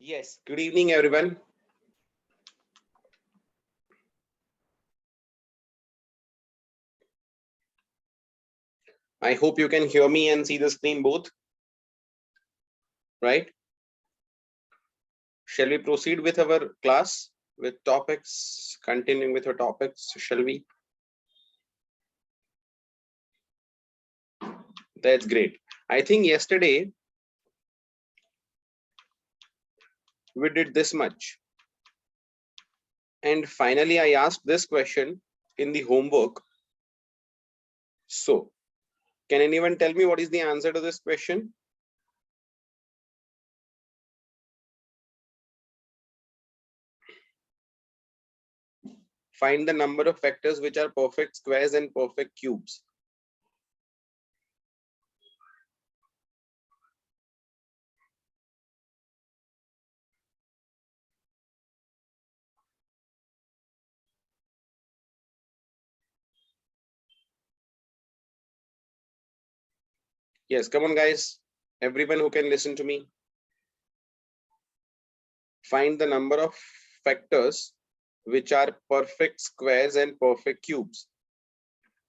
Yes, good evening, everyone. I hope you can hear me and see the screen both, right? Shall we proceed with our class with topics, continuing with our topics, shall we? That's great. I think yesterday we did this much. And finally, I asked this question in the homework. So, can anyone tell me what is the answer to this question? Find the number of factors which are perfect squares and perfect cubes. Yes, come on, guys. Everyone who can listen to me. Find the number of factors which are perfect squares and perfect cubes.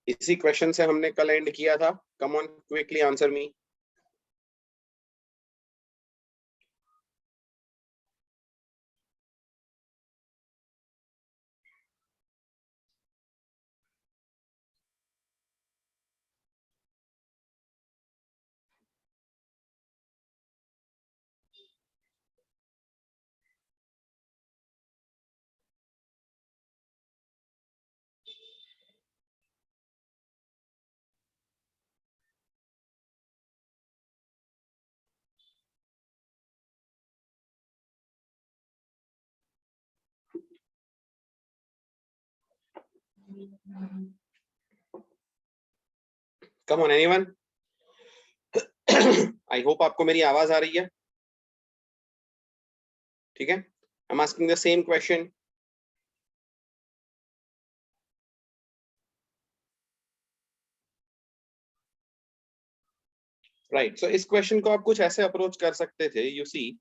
इसी question से हमने कल and किया था. Come on, quickly answer me. Come on, anyone? I hope आपको मेरी आवाज आ रही है. ठीक है? I'm asking the same question. Right. So इस क्वेश्चन को आप कुछ ऐसे अप्रोच कर सकते थे. You see,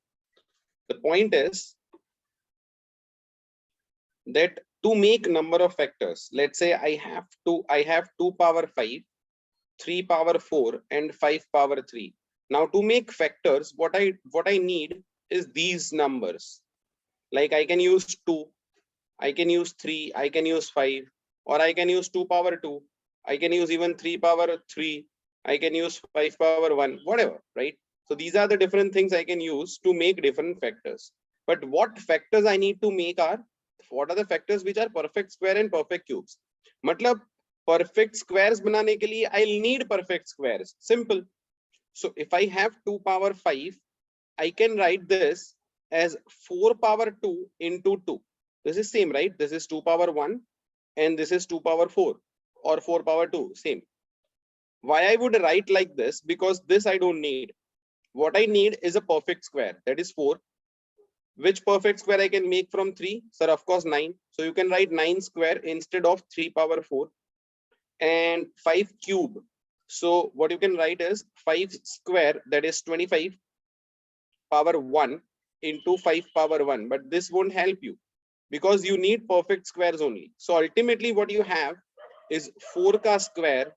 the point is that to make number of factors, let's say I have 2 power 5, 3 power 4 and 5 power 3. Now to make factors, what I need is these numbers. Like I can use 2, I can use 3, I can use 5, or I can use 2 power 2, I can use even 3 power 3, I can use 5 power 1, whatever, right? So these are the different things I can use to make different factors. But what factors I need to make are, what are the factors which are perfect square and perfect cubes? मतलब perfect squares बनाने के लिए I'll need perfect squares. Simple. So if I have 2 power 5, I can write this as 4 power 2 into 2. This is same, right? This is 2 power 1 and this is 2 power 4 or 4 power 2, same. Why I would write like this? Because this I don't need. What I need is a perfect square, that is 4. Which perfect square I can make from 3? Sir, of course 9. So you can write 9 square instead of 3 power 4 and 5 cube. So what you can write is 5 square, that is 25 power 1 into 5 power 1. But this won't help you because you need perfect squares only. So ultimately what you have is 4 ka square,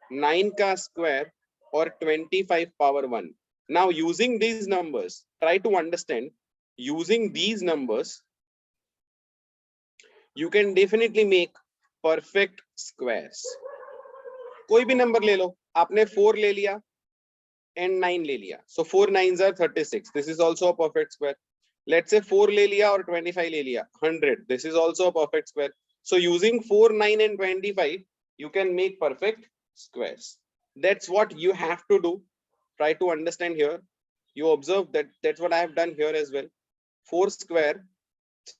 9 ka square or 25 power 1. Now using these numbers, try to understand, using these numbers, you can definitely make perfect squares. कोई भी number ले लो, आपने 4 ले लिया and 9 ले लिया, so 4 9s are 36. This is also a perfect square. Let's say 4 ले लिया और 25 ले लिया, 100. This is also a perfect square. So using 4 9 and 25 you can make perfect squares. That's what you have to do. Try to understand here. You observe that that's what I have done here as well. 4 square,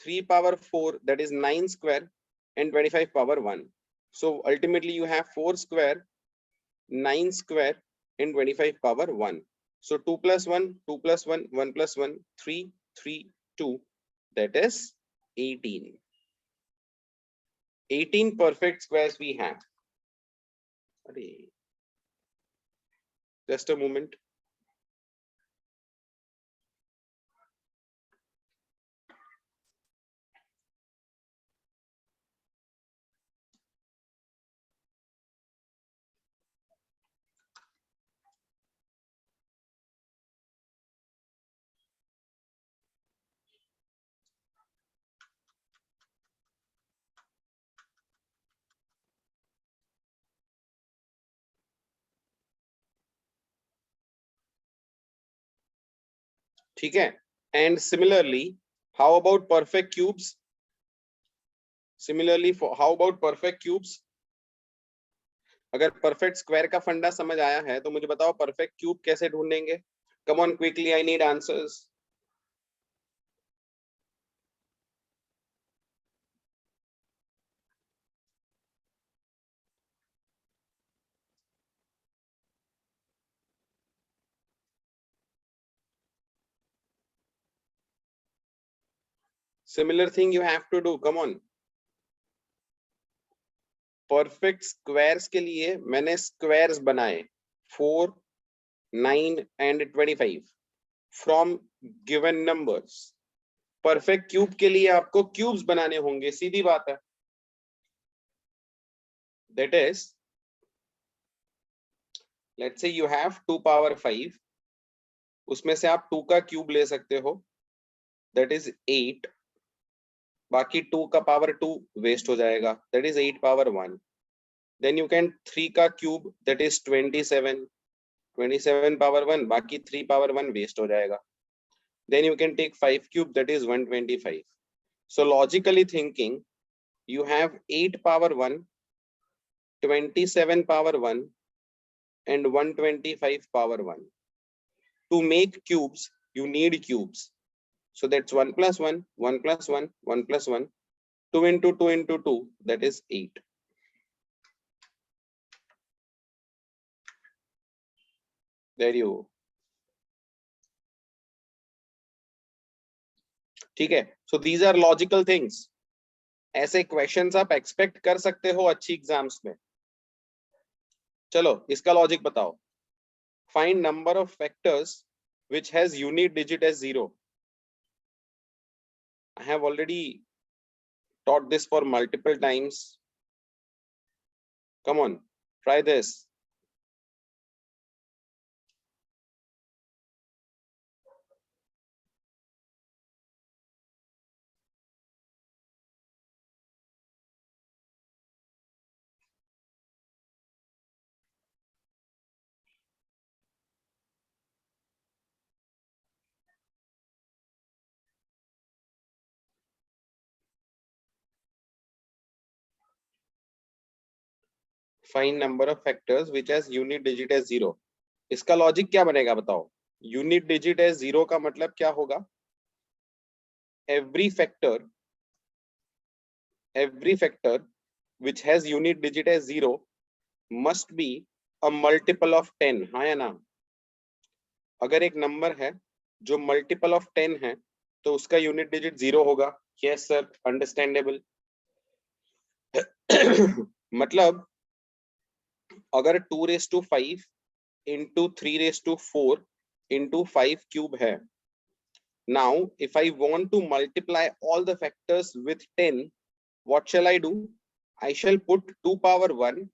3 power 4, that is 9 square and 25 power 1. So ultimately you have 4 square, 9 square and 25 power 1. So 2 plus 1, 2 plus 1, 1 plus 1, 3, 3, 2, that is 18. 18 perfect squares we have. Just a moment. ठीक है, and similarly how about perfect cubes, similarly how about perfect cubes. अगर perfect square का फंडा समझ आया है तो मुझे बताओ परफेक्ट क्यूब कैसे ढूंढेंगे। कम on quickly, I need answers. Similar thing you have to do, come on. Perfect squares के लिए मैंने स्क्वायर्स बनाए 4, 9 and 25 from given numbers. Perfect cube के लिए आपको क्यूब्स बनाने होंगे, सीधी बात है। That is, let's say you have 2 power 5, उसमें से आप 2 का क्यूब ले सकते हो, दैट इज 8। बाकी 2 का पावर 2 वेस्ट हो जाएगा, that is 8 power 1। Then you can 3 का क्यूब, दैट इज 27, 27 पावर 1, बाकी 3 पावर 1 वेस्ट हो जाएगा। Then you can take 5 cube, that is 125. So logically thinking, you have 8 power 1, 27 power 1 and 125 power 1. To make cubes, you need cubes. So that's 1 plus 1, 1 plus 1, 1 plus 1, 2 into 2 into 2, that is 8. There you go. ठीक है, so these are logical things. ऐसे questions आप expect कर सकते हो अच्छी exams में। चलो इसका लॉजिक बताओ। Find number of factors which has unit digit as 0. I have already taught this for multiple times. Come on, try this. Find number of factors which has unit digit as 0. इसका logic क्या बनेगा बताओ। Unit digit as 0 का मतलब क्या होगा? every factor which has unit digit as 0 must be a multiple of 10. हाँ या ना? अगर एक नंबर है जो मल्टीपल ऑफ 10 है तो उसका यूनिट डिजिट 0 होगा। Yes sir, understandable. मतलब अगर 2⁵ into 3⁴ into 5 cube है। Now if I want to multiply all the factors with 10, what shall I do? I shall put 2 power 1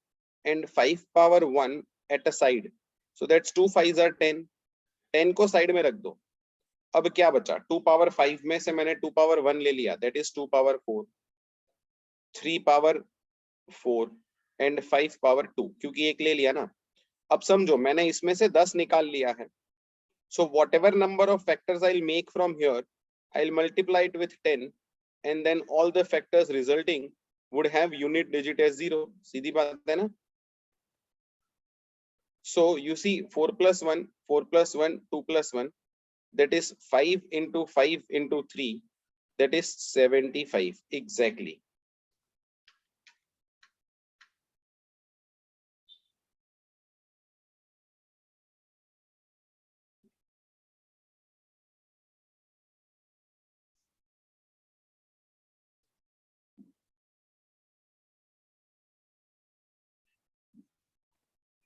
and 5 power 1 at a side. So that's 2 5s are 10. 10 को side में रख दो। अब क्या बचा? 2 power 5 में से मैंने 2 पावर 1 ले लिया, that is 2 power 4, 3 power 4 and 5 power 2, क्योंकि एक ले लिया ना। अब समझो मैंने इसमें से 10 निकाल लिया है। So whatever number of factors I'll make from here, I'll multiply it with 10 and then all the factors resulting would have unit digit as 0. सीधी बात है ना? So you see 4 plus 1, 4 plus 1, 2 plus 1, that is 5 into 5 into 3, that is 75 exactly.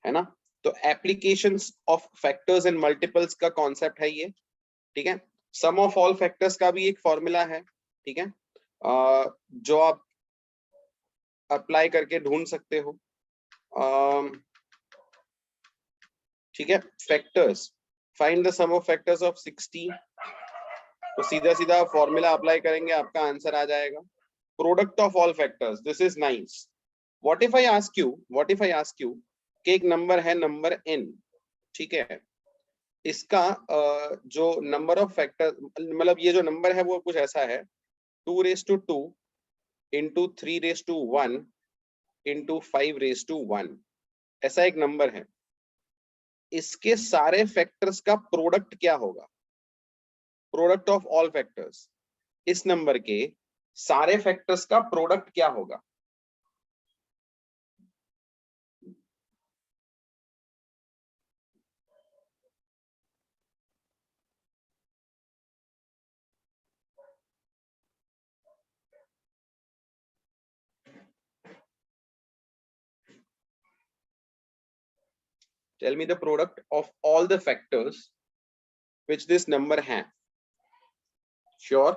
है ना? तो applications of factors and multiples का concept है ये। ठीक है, सम ऑफ ऑल फैक्टर्स का भी एक फॉर्मूला है। ठीक है, जो आप अप्लाई करके ढूंढ सकते हो। ठीक है, factors, find the sum of factors of 60। तो सीधा सीधा फॉर्मूला अप्लाई करेंगे, आपका आंसर आ जाएगा। Product of all factors, this is nice. What if I ask you कि एक नंबर है नंबर n, ठीक है, इसका जो नंबर ऑफ फैक्टर, मतलब ये जो नंबर है वो कुछ ऐसा है, 2 raised to 2 into 3 raised to 1 into 5 raised to 1, ऐसा एक नंबर है। इसके सारे फैक्टर्स का प्रोडक्ट क्या होगा? प्रोडक्ट ऑफ ऑल फैक्टर्स, इस नंबर के सारे फैक्टर्स का प्रोडक्ट क्या होगा? Tell me the product of all the factors which this number has. Sure.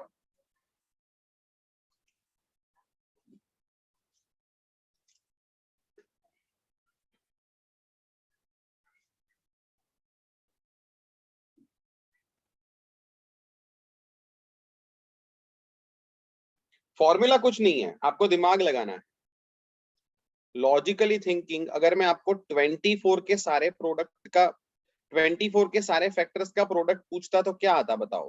Formula कुछ नहीं है, आपको दिमाग लगाना है, लॉजिकली थिंकिंग। अगर मैं आपको 24 के सारे प्रोडक्ट का, 24 के सारे फैक्टर्स का प्रोडक्ट पूछता तो क्या आता बताओ?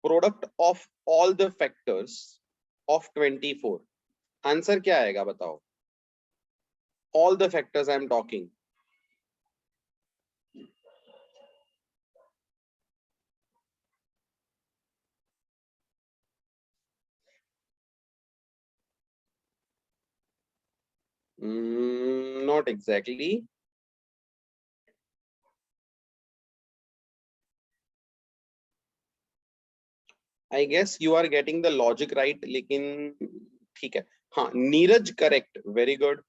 Product of all the factors of 24, answer क्या आएगा बताओ? All the factors I am talking. Not exactly. I guess you are getting the logic right, लेकिन ठीक है। हाँ, नीरज करेक्ट, वेरी गुड।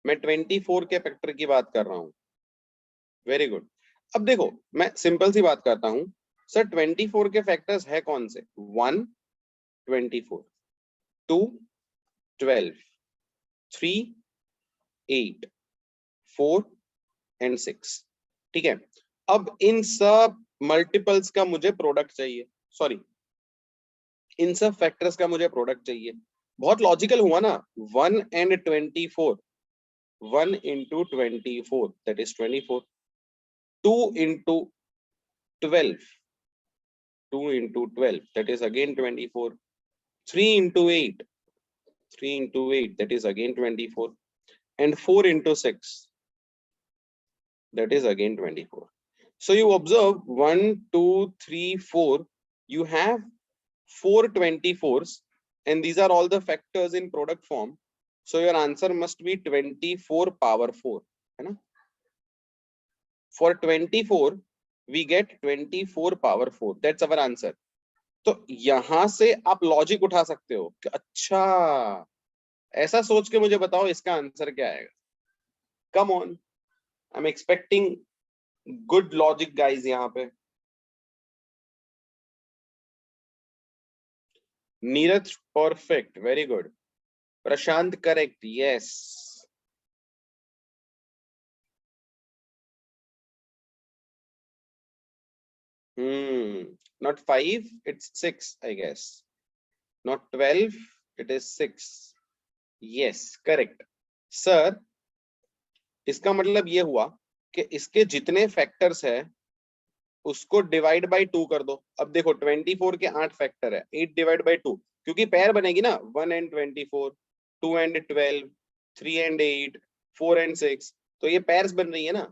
मैं 24 के फैक्टर की बात कर रहा हूँ, वेरी गुड। अब देखो, मैं सिंपल सी बात करता हूँ सर, 24 के फैक्टर्स है कौन से? 1 24, 2 12, 3 8, 4 एंड 6, ठीक है। अब इन सब मल्टीपल्स का मुझे प्रोडक्ट चाहिए, सॉरी इन सब फैक्टर्स का मुझे प्रोडक्ट चाहिए। बहुत लॉजिकल हुआ ना, 1 and 24, 1 into 24 that is 24, 2 into 12, 2 into 12 that is again 24, 3 into 8, 3 into 8 that is again 24, and 4 into 6 that is again 24. So you observe 1 2 3 4, you have 4 24s, and these are all the factors in product form. So your answer must be 24 power 4, है ना? For 24 we get 24 power 4, that's our answer. तो यहां से आप logic उठा सकते हो कि अच्छा, ऐसा सोच के मुझे बताओ इसका आंसर क्या आएगा। Come on, I am expecting good logic guys यहाँ पे। Neeraj perfect, very good. Prashant correct, yes. Not 5, it's 6, I guess. Not 12, it is 6. Yes, correct. Sir, इसका मतलब ये हुआ कि इसके जितने फैक्टर्स है उसको डिवाइड बाय 2 कर दो। अब देखो 24 के 8 फैक्टर है, 8 डिवाइड बाय 2, क्योंकि पेयर बनेगी ना, 1 and 24, 2 and 12, 3 and 8, 4 and 6, तो ये पेयर्स बन रही है ना।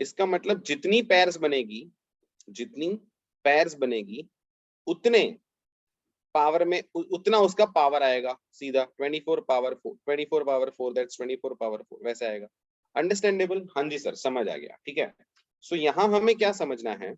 इसका मतलब जितनी पेयर्स बनेगी, जितनी पेयर्स बनेगी उतने पावर में उतना उसका पावर आएगा सीधा। 24 पावर 4, 24 पावर 4 दैट्स 24 पावर 4, वैसे आएगा। अंडरस्टैंडेबल? हाँ जी सर, समझ आ गया, ठीक है। सो यहाँ हमें क्या समझना है,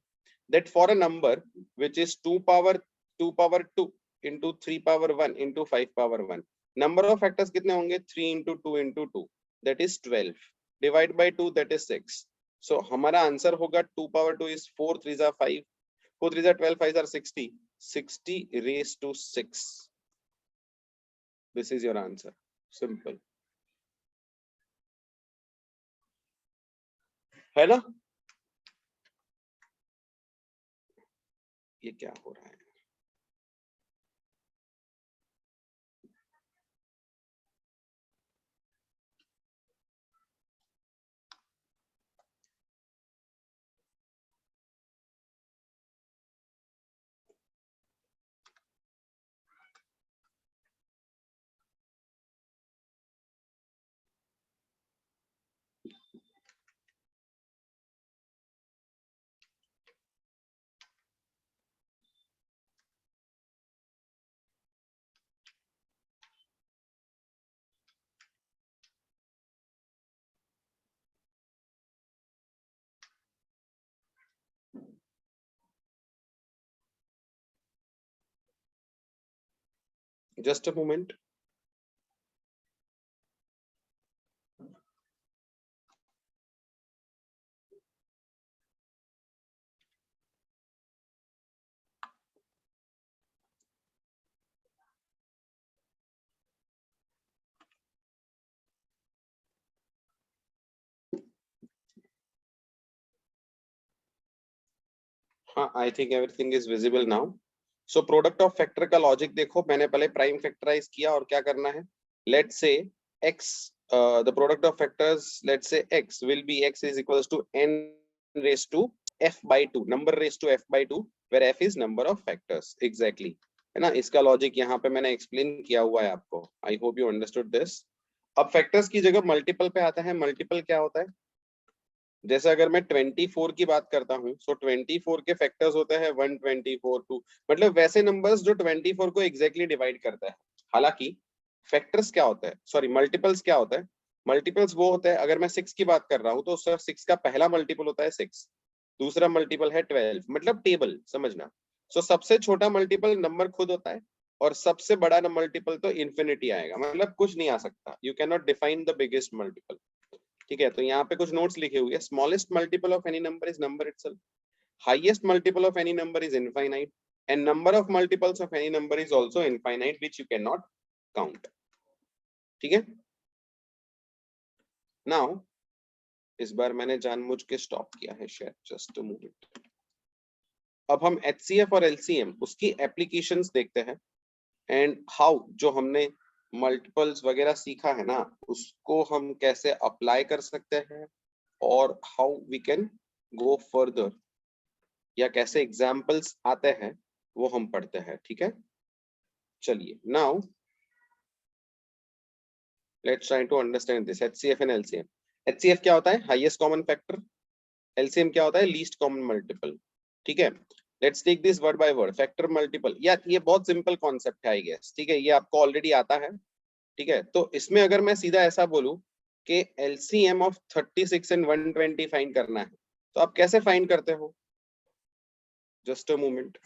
that for a number which is 2 power 2 into 3 power 1 into 5 power 1, number of factors कितने होंगे? 3 into 2 into 2 that is 12, divide by 2 that is 6। सो हमारा आंसर होगा 2 power 2 is 4 3 5, 4 3 12, 5 60, 60 raised to 6. This is your answer. Simple. है ना? ये क्या हो रहा है? Just a moment. हाँ, I think everything is visible now. So product of factor का लॉजिक देखो, मैंने पहले प्राइम फैक्टराइज किया और क्या करना है. Let's say x, the product of factors, let's say x will be x is equals to n raised to f by 2, number raised to f by 2, where f is number of factors. Exactly, है ना. इसका logic यहाँ पे मैंने explain किया हुआ है आपको. आई होप यू अंडरस्टूड दिस. अब फैक्टर्स की जगह मल्टीपल पे आता है. मल्टीपल क्या होता है? जैसे अगर मैं 24 की बात करता हूँ, सो 24 के फैक्टर्स होते हैं 124 2, मतलब वैसे नंबर्स जो 24 को एग्जैक्टली डिवाइड करता है. हालांकि फैक्टर्स क्या होता है, सॉरी मल्टीपल्स क्या होता है? मल्टीपल्स वो होता है, अगर मैं 6 की बात कर रहा हूँ तो सर 6 का पहला मल्टीपल होता है 6, दूसरा मल्टीपल है 12, मतलब टेबल समझना. सो सबसे छोटा मल्टीपल नंबर खुद होता है और सबसे बड़ा मल्टीपल तो इन्फिनिटी आएगा, मतलब कुछ नहीं आ सकता. You can not define the biggest multiple. ठीक है, तो यहाँ पे कुछ नोट्स लिखे हुए हैं. Smallest multiple of any number is number itself. Highest multiple of any number is infinite, and number of multiples of any number is also infinite which you can not count. ठीक है. Now इस बार मैंने जानबूझ के stop किया है share, just a moment. अब हम एचसीएफ और एलसीएम उसकी एप्लीकेशंस देखते हैं, एंड हाउ जो हमने मल्टीपल्स वगैरह सीखा है ना, उसको हम कैसे अप्लाई कर सकते हैं और how we can go further, या कैसे एग्जाम्पल्स आते हैं वो हम पढ़ते हैं. ठीक है, चलिए. Now let's try to understand this HCF and LCM. HCF क्या होता है? Highest common factor. एलसीएम क्या होता है? Least common multiple. ठीक है, let's take this word by word. Factor multiple, यार ये बहुत सिंपल कॉन्सेप्ट है आई गेस. ठीक है, ये आपको ऑलरेडी आता है. ठीक है, तो इसमें अगर मैं सीधा ऐसा बोलूं कि एलसीएम ऑफ 36 एंड 120 फाइंड करना है, तो आप कैसे फाइंड करते हो? Just a moment.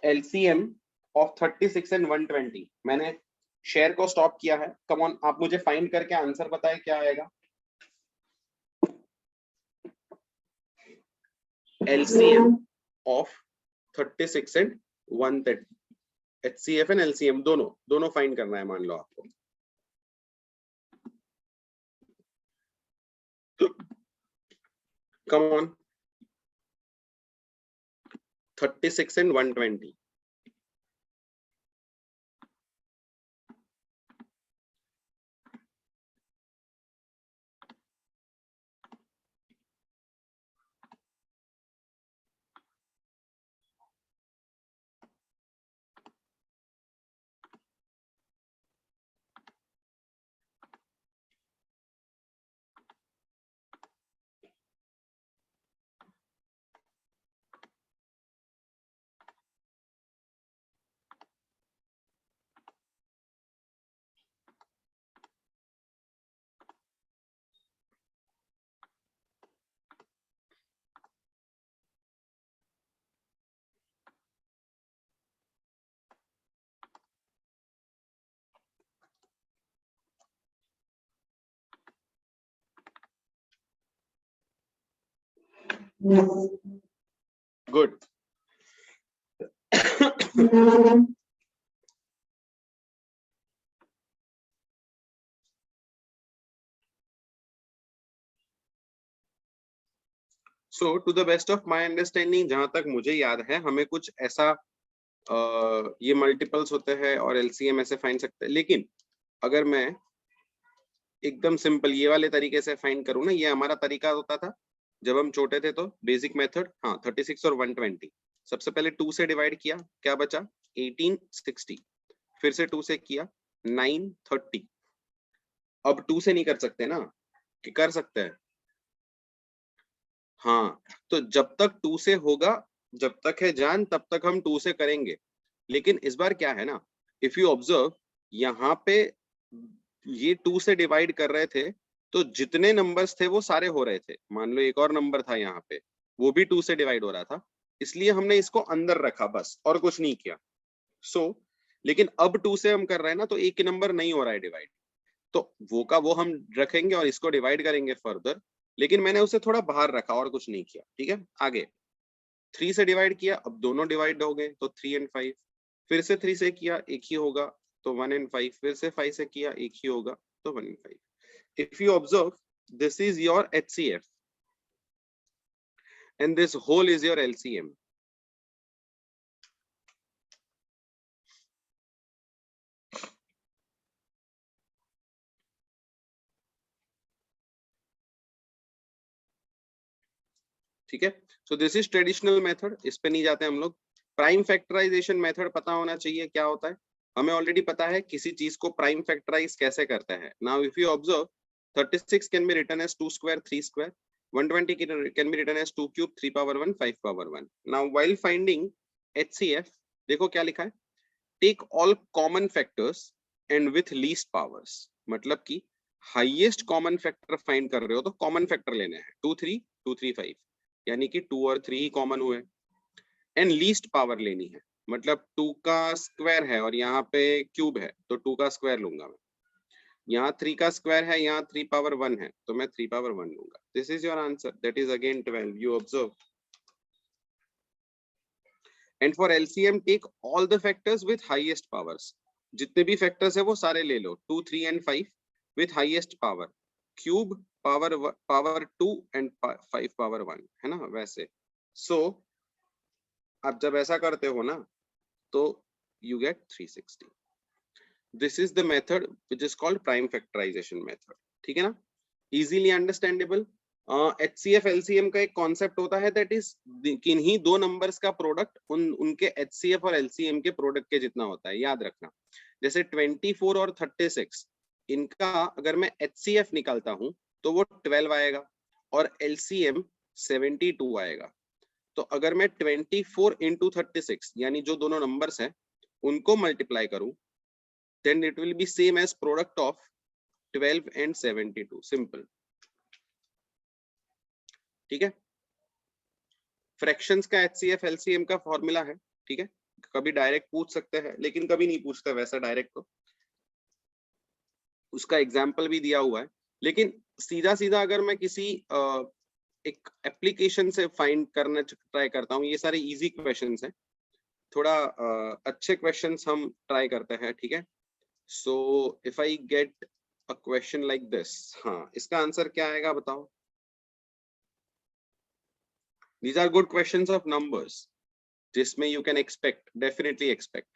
LCM of 36 and 120 मैंने शेयर को स्टॉप किया है. कम ऑन, आप मुझे फाइंड करके आंसर बताएं क्या आएगा. LCM of 36 and 130, HCF and LCM दोनों फाइंड करना है मान लो आपको. Come on, 36 and 120. Good. So to the best of my understanding, जहां तक मुझे याद है, हमें कुछ ऐसा ये मल्टीपल्स होते हैं और एलसीएम ऐसे फाइंड सकते हैं. लेकिन अगर मैं एकदम सिंपल ये वाले तरीके से फाइंड करूँ ना, ये हमारा तरीका होता था जब हम छोटे थे, तो बेसिक मेथड. हाँ, 36 और 120. सबसे पहले 2 से डिवाइड किया, क्या बचा? 1860. फिर से 2 से किया, 930. अब 2 से नहीं कर सकते ना, कि कर सकते हैं? हाँ, तो जब तक 2 से होगा, जब तक है जान तब तक हम 2 से करेंगे. लेकिन इस बार क्या है ना, इफ यू ऑब्जर्व, यहाँ पे ये 2 से डिवाइड कर रहे थे, तो जितने नंबर्स थे वो सारे हो रहे थे. मान लो एक और नंबर था यहाँ पे, वो भी 2 से डिवाइड हो रहा था, इसलिए हमने इसको अंदर रखा बस, और कुछ नहीं किया. सो लेकिन अब 2 से हम कर रहे हैं ना, तो एक नंबर नहीं हो रहा है डिवाइड, तो वो का वो हम रखेंगे और इसको डिवाइड करेंगे फर्दर, लेकिन मैंने उसे थोड़ा बाहर रखा और कुछ नहीं किया। ठीक है, आगे 3 से डिवाइड किया, अब दोनों डिवाइड हो गए, तो 3 एंड 5। फिर से 3 से किया, एक ही होगा, तो 1 एंड 5। फिर से 5 से किया, एक ही होगा, तो 1 and 5। If you observe, this is your HCF and this whole is your LCM. ठीक है, so this is traditional method, इस पे नहीं जाते हम लोग। प्राइम फैक्टराइजेशन मेथड पता होना चाहिए क्या होता है, हमें ऑलरेडी पता है किसी चीज को प्राइम फैक्टराइज कैसे करते हैं। Now if you observe, 36 can be written as 2 square 3 square, 120 can be written as 2 cube 3 power 1 5 power 1। Now while finding HCF, देखो क्या लिखा है, take all common factors and with least powers. मतलब कि highest common factor find कर रहे हो तो कॉमन फैक्टर लेने हैं, 2 3 2 3 5, यानी कि 2 और 3 ही कॉमन हुए। एंड लीस्ट पावर लेनी है, मतलब 2 का स्क्वायर है और यहाँ पे क्यूब है, तो 2 का स्क्वायर लूंगा मैं। यहाँ 3 का स्क्वायर है, यहाँ 3 पावर 1 है, तो मैं 3 पावर 1 लूंगा। This is your answer, that is again 12। You observe, and for LCM take all the factors with highest powers. जितने भी फैक्टर्स है वो सारे ले लो, 2 3 and 5 with highest power, cube power 2 and 5 power 1, है ना वैसे। सो आप जब ऐसा करते हो ना, तो you get 360. This is the method which is called prime factorization method. ठीक है ना, easily understandable. HCF LCM का एक कॉन्सेप्ट होता है, दैट इज किन्हीं दो नंबर्स का प्रोडक्ट उनके HCF और LCM के प्रोडक्ट के जितना होता है, याद रखना। जैसे 24 और 36, इनका अगर मैं HCF निकालता हूं तो वो 12 आएगा और LCM 72 आएगा। तो अगर मैं 24 इंटू 36 यानी जो दोनों नंबर्स हैं उनको मल्टीप्लाई करूं, then it will be same as product of 12 and 72, simple। ठीक है, फ्रैक्शंस का HCF LCM का फॉर्मूला है। ठीक है, कभी डायरेक्ट पूछ सकते हैं लेकिन कभी नहीं पूछते वैसा डायरेक्ट, तो उसका एग्जाम्पल भी दिया हुआ है। लेकिन सीधा सीधा अगर मैं किसी एक एप्लीकेशन से फाइंड करना ट्राई करता हूँ, ये सारे इजी क्वेश्चंस हैं, थोड़ा अच्छे क्वेश्चंस हम ट्राई करते हैं। ठीक है, so if I get a question like this, हाँ इसका आंसर क्या आएगा बताओ। These are good questions of numbers, जिसमें you can expect, definitely expect।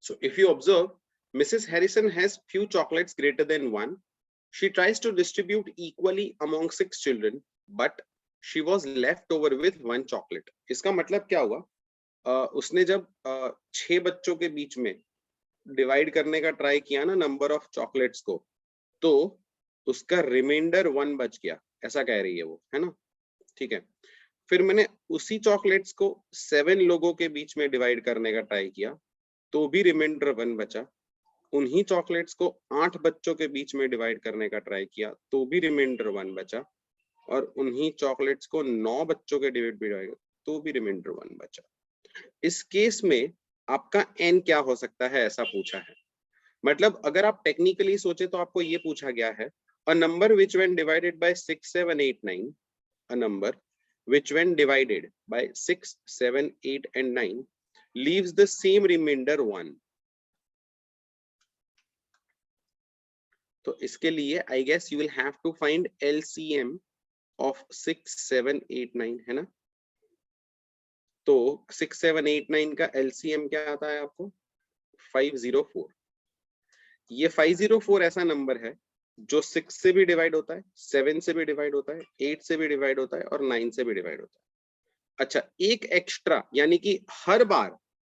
So if you observe, Mrs. Harrison has few chocolates greater than 1. She tries to distribute equally among 6 children, but she was left over with 1 chocolate. इसका मतलब क्या हुआ? उसने जब 6 बच्चों के बीच में डिवाइड करने का ट्राई किया ना नंबर ऑफ चॉकलेट्स को, तो उसका रिमाइंडर 1 बच गया, ऐसा कह रही है वो, है ना? ठीक है। फिर मैंने उसी चॉकलेट्स को 7 लोगों के बीच में डिवाइड करने का ट्राई किया, तो भी रिमाइंडर 1 बचा। उन्हीं चॉकलेट्स को 8 बच्चों के बीच में डिवाइड करने का ट्राई किया, तो भी रिमाइंडर 1 बचा। और उन्हीं चॉकलेट्स को 9 बच्चों के डिवाइड, तो भी रिमाइंडर 1 बचा। इस केस में आपका n क्या हो सकता है, ऐसा पूछा है। मतलब अगर आप टेक्निकली सोचे तो आपको ये पूछा गया है, a number which when divided by 6 7 8 9, a number which when divided by 6 7 8 and 9 leaves the same remainder 1. तो इसके लिए I guess you will have to find LCM of 6 7 8 9, है ना? तो 6 7 8 9 का LCM क्या आता है आपको? 504. ये 504 ऐसा नंबर है जो 6 से भी डिवाइड होता है, 7 से भी डिवाइड होता है, 8 से भी डिवाइड होता है और 9 से भी डिवाइड होता है। अच्छा, एक एक्स्ट्रा, यानी कि हर बार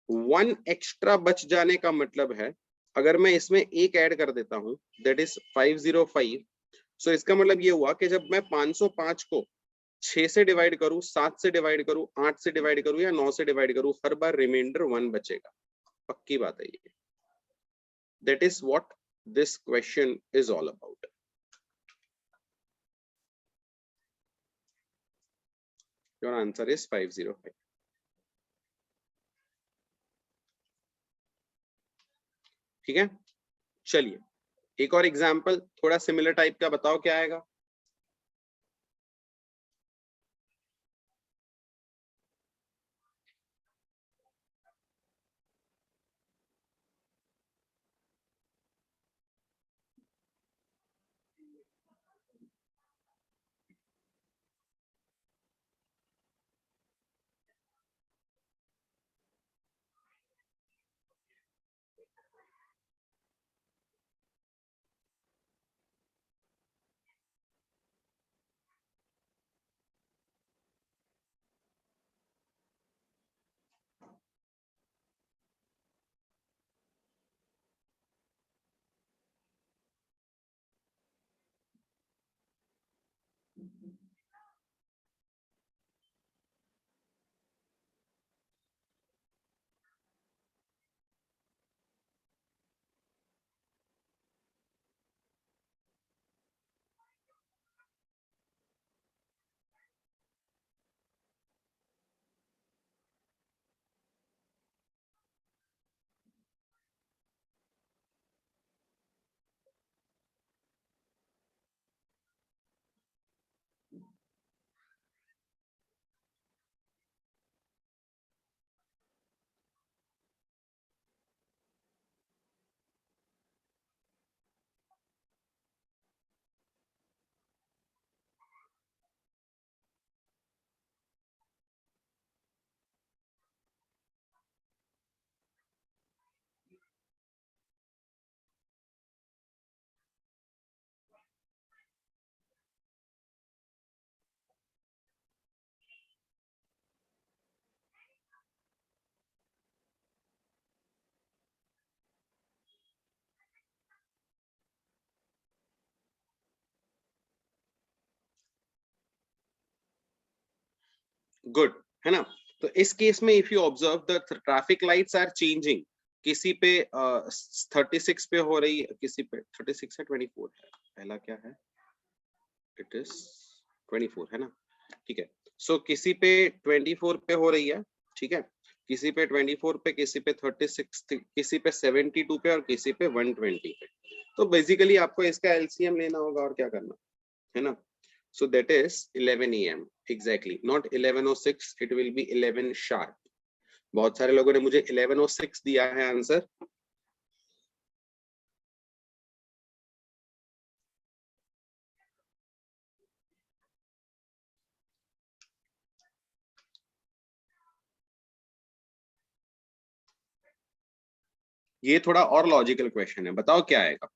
1 एक्स्ट्रा बच जाने का मतलब है, अगर मैं इसमें एक ऐड कर देता हूं, दैट इज 505, सो इसका मतलब ये हुआ कि जब मैं 505 को 6 से डिवाइड करूं, 7 से डिवाइड करूं, 8 से डिवाइड करूं या 9 से डिवाइड करूं, हर बार रिमाइंडर 1 बचेगा। पक्की बात है ये। That is what this question is all about. Your answer is 505. ठीक है, चलिए एक और एग्जांपल थोड़ा सिमिलर टाइप का बताओ, क्या आएगा? गुड, है ना? तो इस केस में if you observe the traffic lights are changing, किसी पे 36 पे हो रही है, किसी पे 36 है, 24 है, पहला क्या है, इट इज 24, है ना? ठीक है, सो किसी पे 24 पे हो रही है, ठीक है, किसी पे 24 पे, किसी पे 36, किसी पे 72 पे और किसी पे 120 पे। तो बेसिकली आपको इसका एलसीएम लेना होगा और क्या करना है ना? So that is 11 AM exactly, not 11:06, it will be 11 sharp. बहुत सारे लोगों ने मुझे 11:06 दिया है आंसर। ये थोड़ा और लॉजिकल क्वेश्चन है, बताओ क्या आएगा।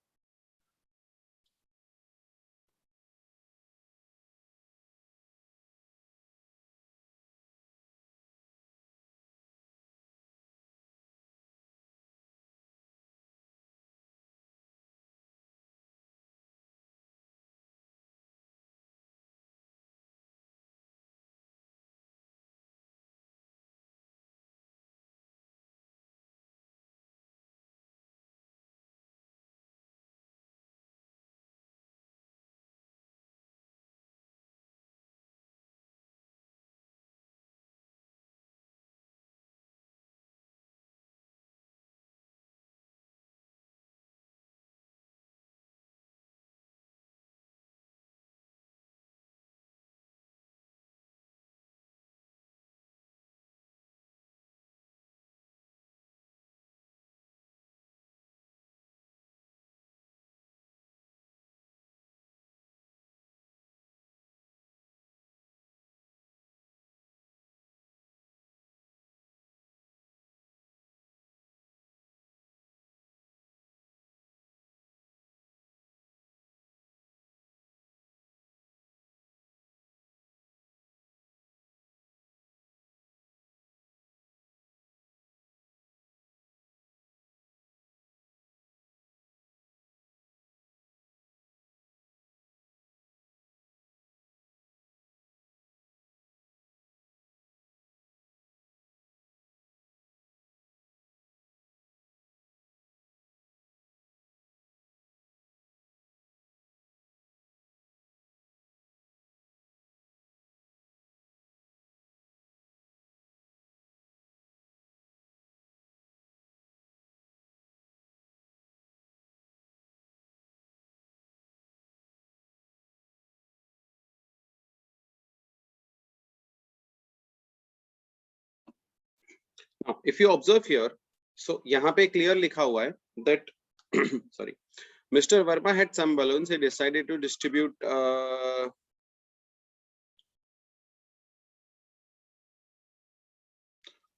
If you observe here, so यहाँ पे clear लिखा हुआ है that sorry, Mr. Verma had some balloons. He decided to distribute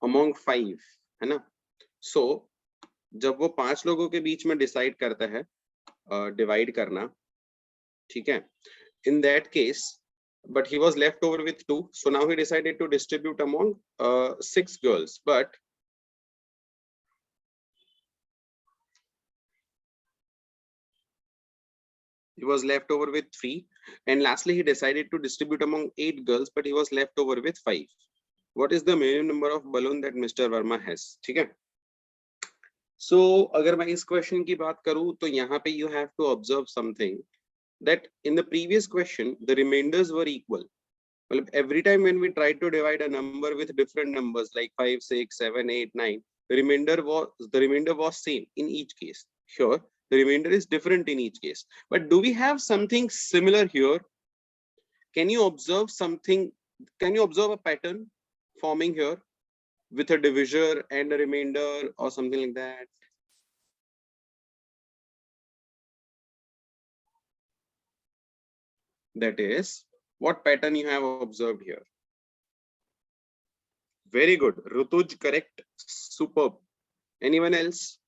among 5, है ना। So जब वो 5 लोगों के बीच में डिसाइड करता है डिवाइड करना, ठीक है, in that case, but he was left over with 2, so now he decided to distribute among 6 girls, but he was left over with 3, and lastly he decided to distribute among 8 girls, but he was left over with 5. What is the minimum number of balloon that Mr. Verma has? ठीक है। So अगर मैं इस question की बात करूं तो यहाँ पे you have to observe something that in the previous question the remainders were equal. Well, every time when we tried to divide a number with different numbers like 5, 6, 7, 8, 9, the remainder was same in each case. Here the remainder is different in each case, but do we have something similar here? Can you observe something? Can you observe a pattern forming here with a divisor and a remainder or something like that? That is what pattern you have observed here. Very good, Rutuj, correct, superb. Anyone else?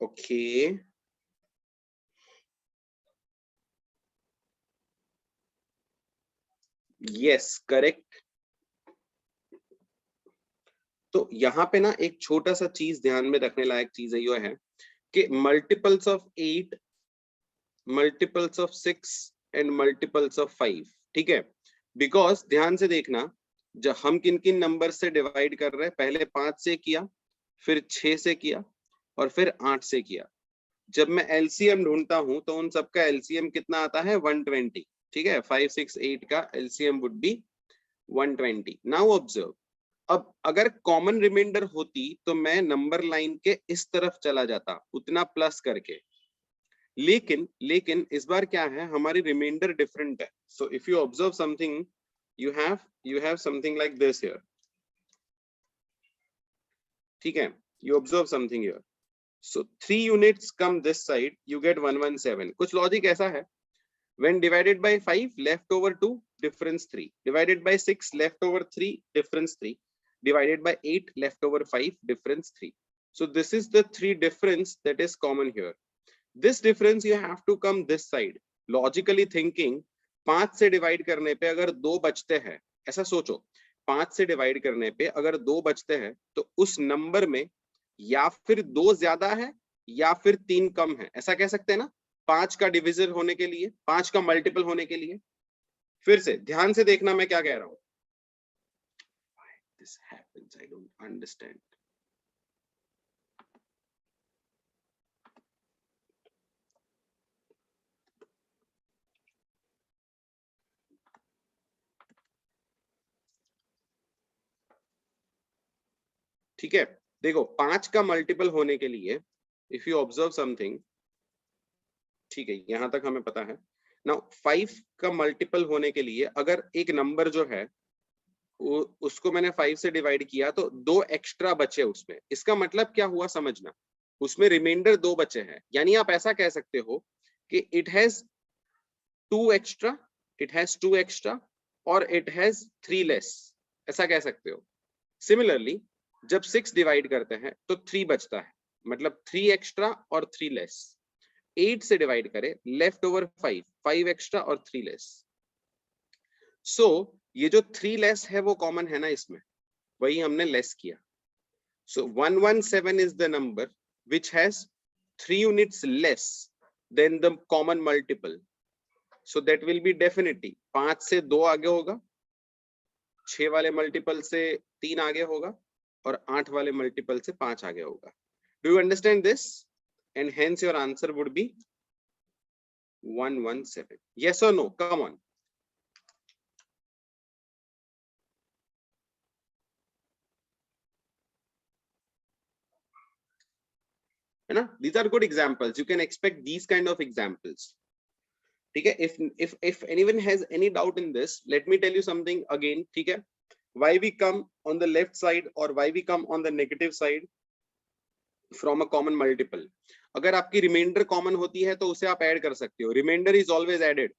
Okay. Yes, correct. तो यहाँ पे ना एक छोटा सा चीज ध्यान में रखने लायक चीज है, ये है कि multiples of 8, multiples of 6 and multiples of 5, ठीक है। बिकॉज ध्यान से देखना, जब हम किन किन नंबर से डिवाइड कर रहे हैं, पहले 5 से किया, फिर 6 से किया और फिर 8 से किया। जब मैं एलसीएम ढूंढता हूं तो उन सबका एलसीएम कितना आता है? 120, ठीक है। 5, 6, 8 का LCM would be 120। Now observe, अब अगर कॉमन रिमाइंडर होती तो मैं नंबर लाइन के इस तरफ चला जाता उतना प्लस करके, लेकिन इस बार क्या है, हमारी रिमाइंडर डिफरेंट है। So if you observe something, you have something like this here, ठीक है। you observe something here, so 3 units come this side, you get 117। कुछ लॉजिक ऐसा है, when divided by 5 left over 2 difference 3, divided by 6 left over 3 difference 3, divided by 8, left over 5, difference 3. So this is the 3 difference that is common here. This difference you have to come this side. Logically thinking, 5 से divide करने पे अगर 2 बचते हैं, ऐसा सोचो, 5 से divide करने पे अगर 2 बचते हैं तो उस नंबर में या फिर 2 ज्यादा है या फिर 3 कम है, ऐसा कह सकते हैं ना। 5 का डिविजन होने के लिए, 5 का मल्टीपल होने के लिए। फिर से ध्यान से देखना मैं क्या कह रहा हूं। This happens, I don't understand. ठीक है, देखो 5 का मल्टीपल होने के लिए इफ यू ऑब्जर्व समथिंग, ठीक है, यहां तक हमें पता है। नाउ 5 का मल्टीपल होने के लिए अगर एक नंबर जो है उसको मैंने 5 से डिवाइड किया तो 2 एक्स्ट्रा बचे उसमें, इसका मतलब क्या हुआ समझना, उसमें रिमाइंडर 2 बचे हैं। यानी आप ऐसा कह सकते हो कि it has 2 extra, it has 2 extra और इट हैज 3 लेस, ऐसा कह सकते हो। सिमिलरली जब 6 डिवाइड करते हैं तो 3 बचता है, मतलब 3 एक्स्ट्रा और 3 लेस। 8 से डिवाइड करें, लेफ्ट ओवर 5, 5 एक्स्ट्रा और 3 लेस। सो ये जो 3 लेस है वो कॉमन है ना इसमें, वही हमने लेस किया। सो 117 is the number which has 3 units less than the common multiple. So that will be definitely 5 से 2 आगे होगा, 6 वाले मल्टीपल से 3 आगे होगा और 8 वाले मल्टीपल से 5 आगे होगा। Do you understand this? And hence your answer would be 117. Yes or no? Come on. है ना? These are good examples. You can expect these kind of examples. ठीक है? If anyone has any doubt in this, let me tell you something again. ठीक है? Why we come on the left side or why we come on the negative side from a common multiple. अगर आपकी reminder common होती है तो उसे आप add कर सकते हो। Reminder is always added,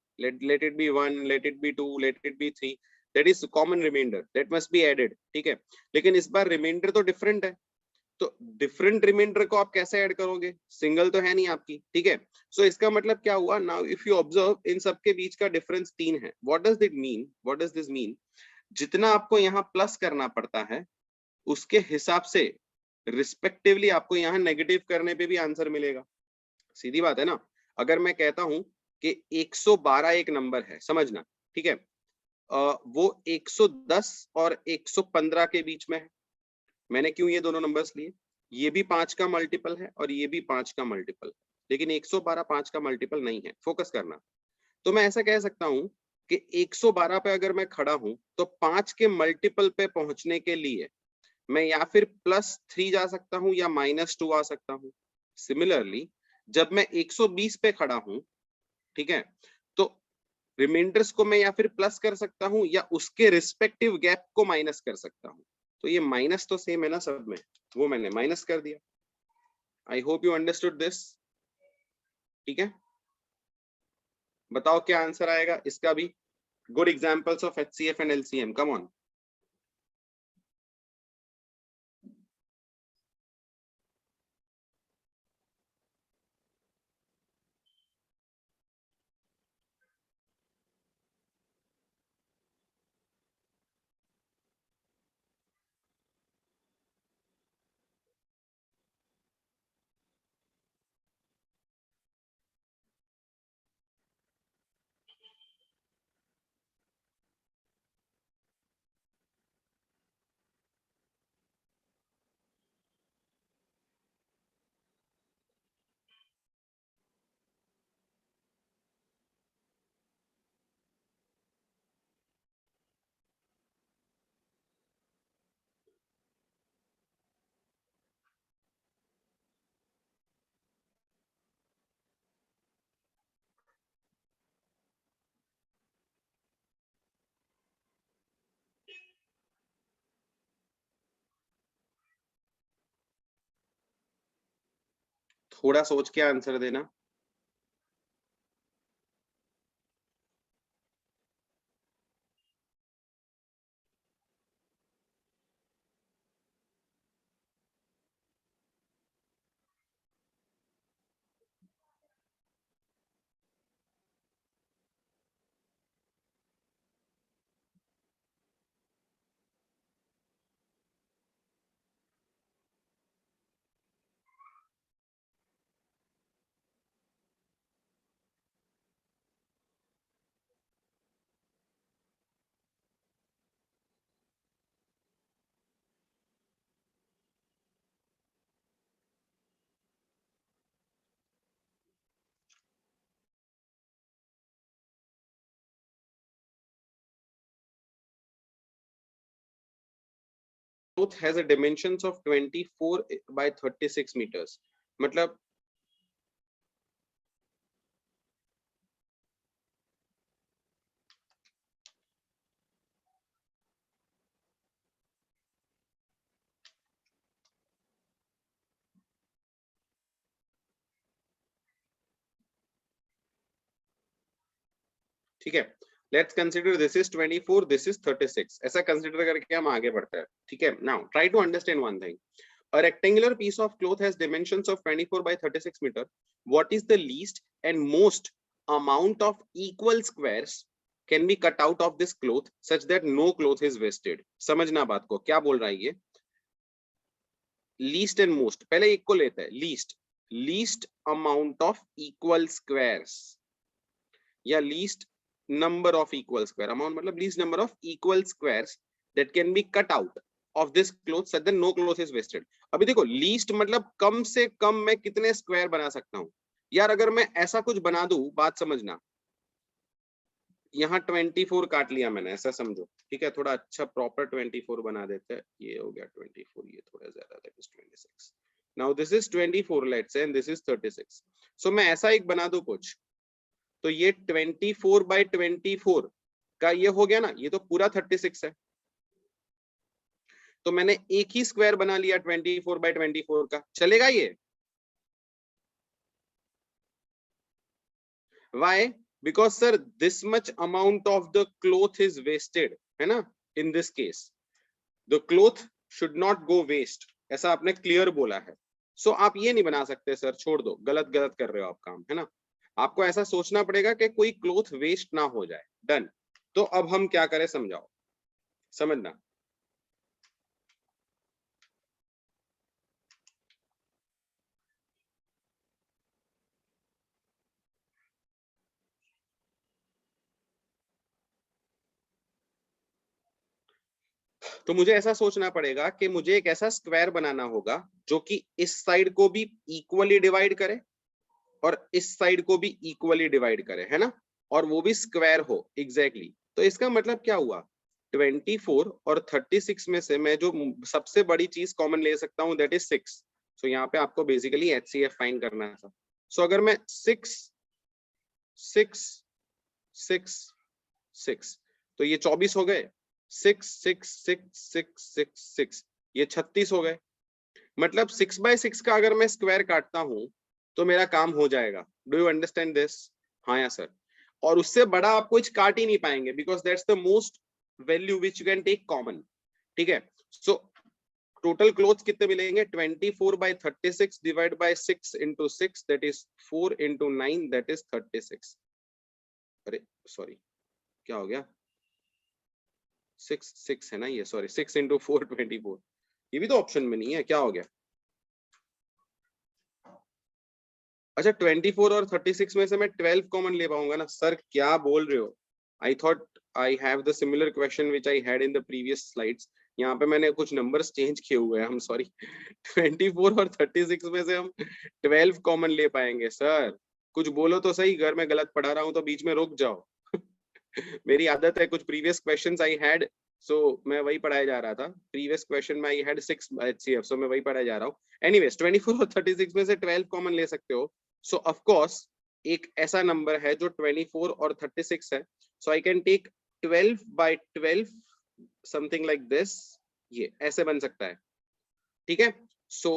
let it be 1, let it be 2, let it be 3, that is common remainder, that must be added। ठीक है, लेकिन इस बार रिमाइंडर तो डिफरेंट है, तो डिफरेंट रिमाइंडर को आप कैसे ऐड करोगे, सिंगल तो है नहीं आपकी। ठीक है, सो इसका मतलब क्या हुआ, now if you observe in सबके बीच का डिफरेंस 3 है। What does it mean, what does this mean, जितना आपको यहाँ प्लस करना पड़ता है उसके हिसाब से रिस्पेक्टिवली आपको यहाँ नेगेटिव करने पे भी आंसर मिलेगा। सीधी बात है ना। अगर मैं कहता हूं कि 112 एक नंबर है, समझना, ठीक है, वो 110 और 115 के बीच में है। मैंने क्यों ये दोनों नंबर्स लिए, ये भी 5 का मल्टीपल है और ये भी 5 का मल्टीपल, लेकिन 112 5 का मल्टीपल नहीं है, फोकस करना। तो मैं ऐसा कह सकता हूं कि 112 पे अगर मैं खड़ा हूं तो 5 के मल्टीपल पे पहुंचने के लिए मैं या फिर +3 जा सकता हूं या -2 आ सकता हूं। सिमिलरली जब मैं 120 पे खड़ा हूं, ठीक है, तो रिमाइंडर्स को मैं या फिर प्लस कर सकता हूं या उसके रिस्पेक्टिव गैप को माइनस कर सकता हूं। तो ये माइनस तो सेम है ना सब में, वो मैंने माइनस कर दिया। आई होप यू अंडरस्टूड दिस। ठीक है, बताओ क्या आंसर आएगा इसका भी। Good examples of HCF and LCM, come on. थोड़ा सोच के आंसर देना। cloth has a dimensions of 24 by 36 meters. मतलब ठीक है, let's consider this is 24, this is 36, ऐसा कंसीडर करके हम आगे बढ़ते हैं। ठीक है, now try to understand one thing. A rectangular piece of cloth has dimensions of 24 by 36 meter. What is the least and most amount of equal squares can be cut out of this cloth such that no cloth is wasted? समझना बात को, क्या बोल रहा है ये? Least and most, पहले एक को लेते हैं, least amount of equal squares या least number of equal square, amount मतलब least number of equal squares that can be cut out of this cloth such that no cloth is wasted. अभी देखो least मतलब कम से कम मैं कितने square बना सकता हूँ यार। अगर मैं ऐसा कुछ बना दूं, बात समझना, यहाँ 24 काट लिया मैंने, ऐसा समझो। ठीक है, थोड़ा अच्छा प्रॉपर 24 बना देते हैं। ये हो गया 24, ये थोड़ा ज्यादा, that is 26। Now this is 24 let's say, and this is 36। सो मैं ऐसा एक बना दूं कुछ, तो ये 24 by 24 का ये हो गया ना, ये तो पूरा 36 है। तो मैंने एक ही स्क्वायर बना लिया 24 by 24 का, चलेगा ये? Why? Because sir, this much amount of the cloth is wasted, है ना? In this case, the cloth should not go waste, ऐसा आपने क्लियर बोला है। सो आप ये नहीं बना सकते सर, छोड़ दो, गलत गलत कर रहे हो आप काम, है ना? आपको ऐसा सोचना पड़ेगा कि कोई क्लोथ वेस्ट ना हो जाए। डन। तो अब हम क्या करें, समझाओ, समझना। तो मुझे ऐसा सोचना पड़ेगा कि मुझे एक ऐसा स्क्वायर बनाना होगा जो कि इस साइड को भी इक्वली डिवाइड करे और इस साइड को भी इक्वली डिवाइड करे, है ना? और वो भी स्क्वायर हो, एग्जैक्टली। तो इसका मतलब क्या हुआ, 24 और 36 में से मैं जो सबसे बड़ी चीज कॉमन ले सकता हूं, दैट इज 6। सो यहाँ पे आपको बेसिकली HCF फाइंड करना था। सो अगर मैं 6 6 6 6, तो ये 24 हो गए, 6 6 6 6 6 6, ये 36 हो गए। मतलब 6 by 6 का अगर मैं स्क्वायर काटता हूं तो मेरा काम हो जाएगा। Do you understand this? हाँ या सर? और उससे बड़ा आप कुछ काट ही नहीं पाएंगे, because that's the most value which you can take common. ठीक है, सो टोटल क्लोथ्स कितने मिलेंगे, 24 by 36 divide by 6 into 6, that is 4 into 9, that is 36। अरे सॉरी, क्या हो गया, 6 6 है ना ये, सॉरी, 6 into 4 24, ये भी तो ऑप्शन में नहीं है, क्या हो गया? अच्छा, 24 और 36 में से मैं 12 कॉमन ले पाऊंगा ना? सर क्या बोल रहे हो? I thought I have the similar question which I had in the previous slides. यहाँ पे मैंने कुछ नंबर्स चेंज किए हुए हैं, हम सॉरी। 24 और 36 में से हम 12 कॉमन ले पाएंगे सर? कुछ बोलो तो सही, घर में गलत पढ़ा रहा हूँ तो बीच में रुक जाओ। मेरी आदत है, कुछ प्रीवियस क्वेश्चंस आई हैड, सो मैं वही पढ़ाया जा रहा था। प्रीवियस क्वेश्चन में आई हैड 6 HCF, सो मैं वही पढ़ाया जा रहा हूँ। एनीवेज, 24 और 36 में से 12 कॉमन ले सकते हो। सो ऑफ कोर्स एक ऐसा नंबर है जो 24 और 36 है, so I can take 12 by 12, something like this, ये ऐसे बन सकता है। ठीक है, सो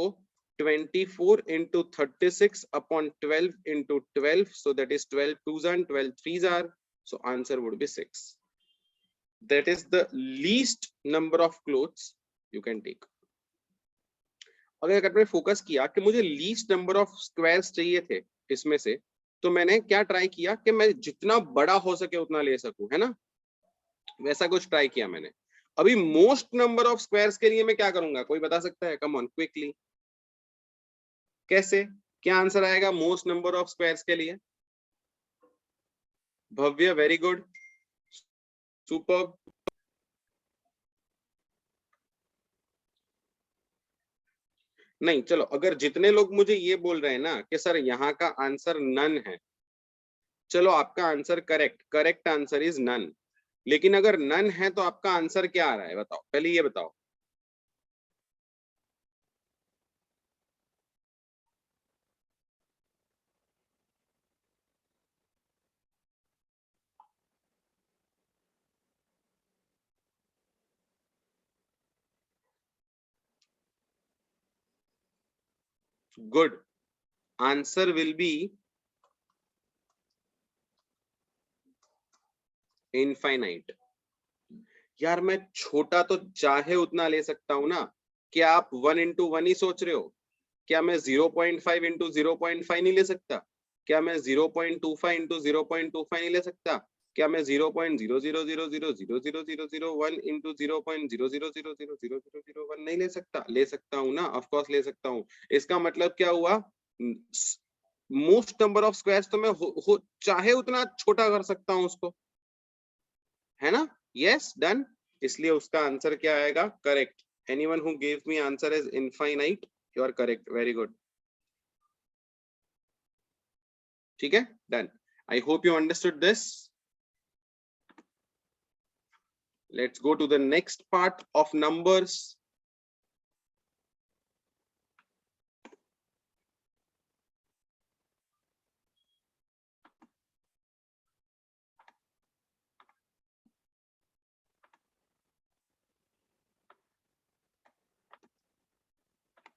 24 into 36 upon 12 into 12, so that is 12 twos and 12 threes are, so answer would be 6. That is the least number of clothes you can take. अगर आपने focus किया कि मुझे लीस्ट नंबर ऑफ स्क्वायर्स चाहिए थे इसमें से, तो मैंने क्या ट्राई किया कि मैं जितना बड़ा हो सके उतना ले सकूं, है ना? वैसा कुछ ट्राई किया मैंने। अभी मोस्ट नंबर ऑफ स्क्वायर्स के लिए मैं क्या करूंगा, कोई बता सकता है? कम ऑन क्विकली, कैसे, क्या आंसर आएगा मोस्ट नंबर ऑफ स्क्वायर्स के लिए? भव्य, वेरी गुड, सुपर। नहीं, चलो, अगर जितने लोग मुझे ये बोल रहे हैं ना कि सर यहाँ का आंसर नन है, चलो आपका answer correct answer is none. लेकिन अगर नन है तो आपका आंसर क्या आ रहा है, बताओ, पहले ये बताओ। Good. Answer will be infinite. यार मैं छोटा तो चाहे उतना ले सकता हूं ना। क्या आप 1 into 1 ही सोच रहे हो? क्या मैं 0.5 into 0.5 नहीं ले सकता? क्या मैं 0.25 into 0.25 नहीं ले सकता? क्या मैं 0.00000001 into 0.00000001 नहीं ले सकता? ले सकता हूँ ना, ऑफ कोर्स ले सकता हूँ। इसका मतलब क्या हुआ? मोस्ट नंबर ऑफ स्क्वायर्स तो मैं चाहे उतना छोटा कर सकता हूँ उसको, है ना? Yes, done. इसलिए उसका आंसर क्या आएगा? Correct. Anyone who gives me answer is infinite, you are correct, very good. ठीक है, done. I hope you understood this. Let's go to the next part of numbers.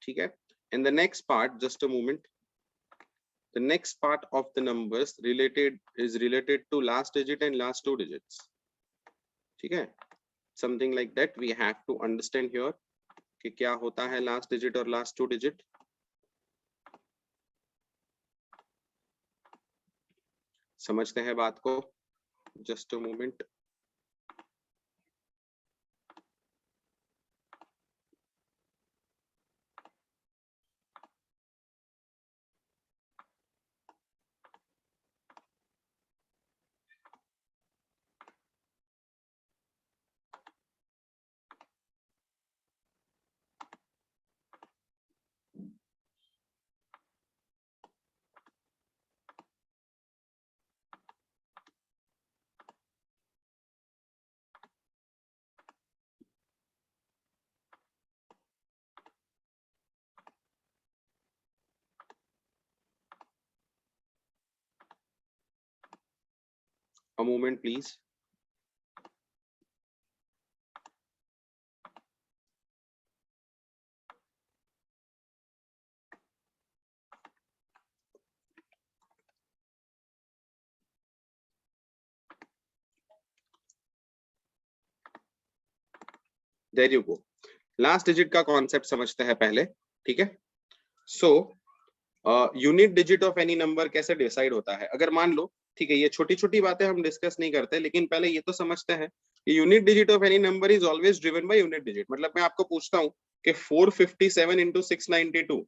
ठीक है, in the next part, just a moment, the next part of the numbers is related to last digit and last two digits. ठीक है, something like that we have to understand here कि क्या होता है last digit और last two digit. समझते हैं बात को, just a moment. A moment please. There you go. Last digit का कॉन्सेप्ट समझते हैं पहले, ठीक है? So unit digit of any number कैसे डिसाइड होता है? अगर मान लो, ठीक है, ये छोटी छोटी बातें हम डिस्कस नहीं करते, लेकिन पहले ये तो समझते हैं कि unit digit of any number is always driven by unit digit. मतलब मैं आपको पूछता हूँ कि 457 into 692,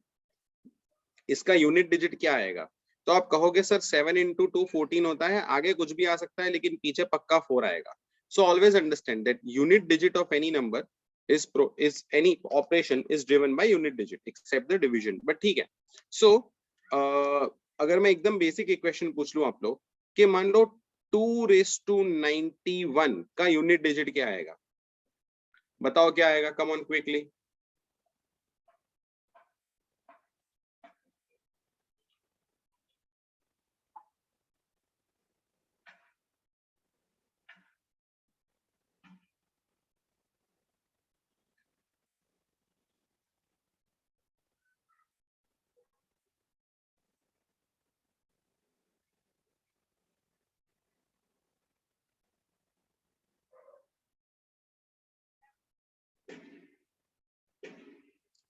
इसका यूनिट डिजिट क्या आएगा? तो आप कहोगे सर 7 into 2 14 होता है, आगे कुछ भी आ सकता है लेकिन पीछे पक्का 4 आएगा। So always understand that unit digit of any number is any operation is driven by unit digit except the division, but ठीक है। so अगर मैं एकदम बेसिक इक्वेशन पूछ लूं आप लोग कि मान लो 2 raised to 91 का यूनिट डिजिट क्या आएगा? बताओ क्या आएगा? कम ऑन क्विकली।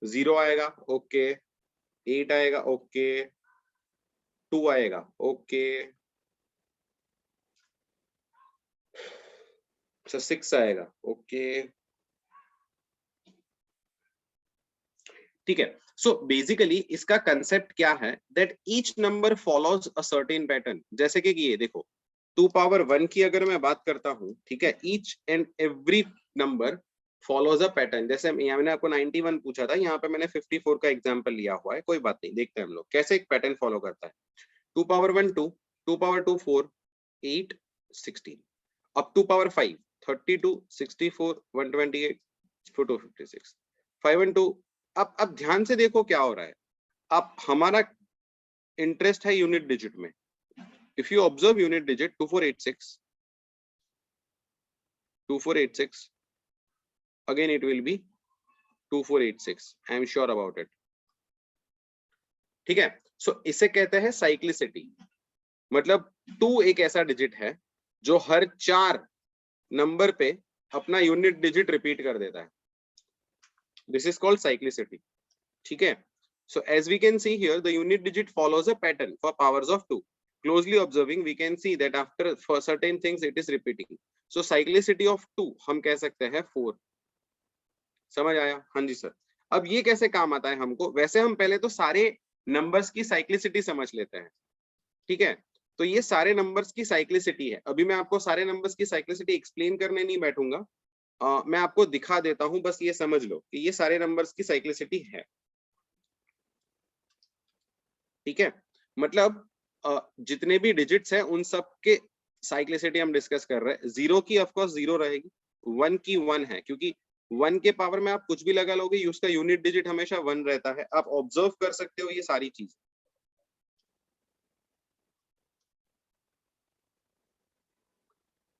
जीरो आएगा, ओके। 8 आएगा, ओके। 2 आएगा, ओके। अच्छा 6 आएगा, ओके। ठीक है। सो बेसिकली इसका कंसेप्ट क्या है? That each number follows a certain pattern. जैसे कि ये देखो, 2 power 1 की अगर मैं बात करता हूँ, ठीक है, each and every number follows a pattern. जैसे यहाँ मैंने आपको 91 पूछा था, यहाँ पे मैंने 54 का एग्जांपल लिया हुआ है, कोई बात नहीं, देखते हैं हम लोग कैसे एक पैटर्न फॉलो करता है। 2 power 1 2, 2 power 2 4, 8 16, up to power 5 32 64 128 256 5 and 2। अब ध्यान से देखो क्या हो रहा है। अब हमारा इंटरेस्ट है यूनिट डिजिट में। If you observe unit digit 2486 2486, again it will be 2486, I am sure about it। ठीक है। सो इसे कहते हैं साइक्लिसिटी। मतलब 2 एक ऐसा डिजिट है जो हर 4 नंबर पे अपना यूनिट डिजिट रिपीट कर देता है। This is called cyclicity. ठीक है। So as we can see here, the unit digit follows a pattern for powers of 2. Closely observing, we can see that after for certain things it is repeating. So cyclicity of 2 हम कह सकते हैं 4. समझ आया? हाँ जी sir. अब ये कैसे काम आता है हमको? वैसे हम पहले तो सारे नंबर्स की साइक्लिसिटी समझ लेते हैं। ठीक है। तो ये सारे नंबर्स की साइक्लिसिटी है। अभी मैं आपको सारे नंबर्स की साइक्लिसिटी एक्सप्लेन करने नहीं बैठूंगा। मैं आपको दिखा देता हूं, बस ये समझ लो कि ये सारे नंबर्स की साइक्लिसिटी है। ठीक है। मतलब जितने भी डिजिट्स हैं उन सब के साइक्लिसिटी हम डिस्कस कर रहे हैं। 0 की ऑफ कोर्स 0 रहेगी, 1 की 1 है, क्योंकि 1 के पावर में आप कुछ भी लगा लोगे उसका यूनिट डिजिट हमेशा 1 रहता है। आप ऑब्जर्व कर सकते हो ये सारी चीज।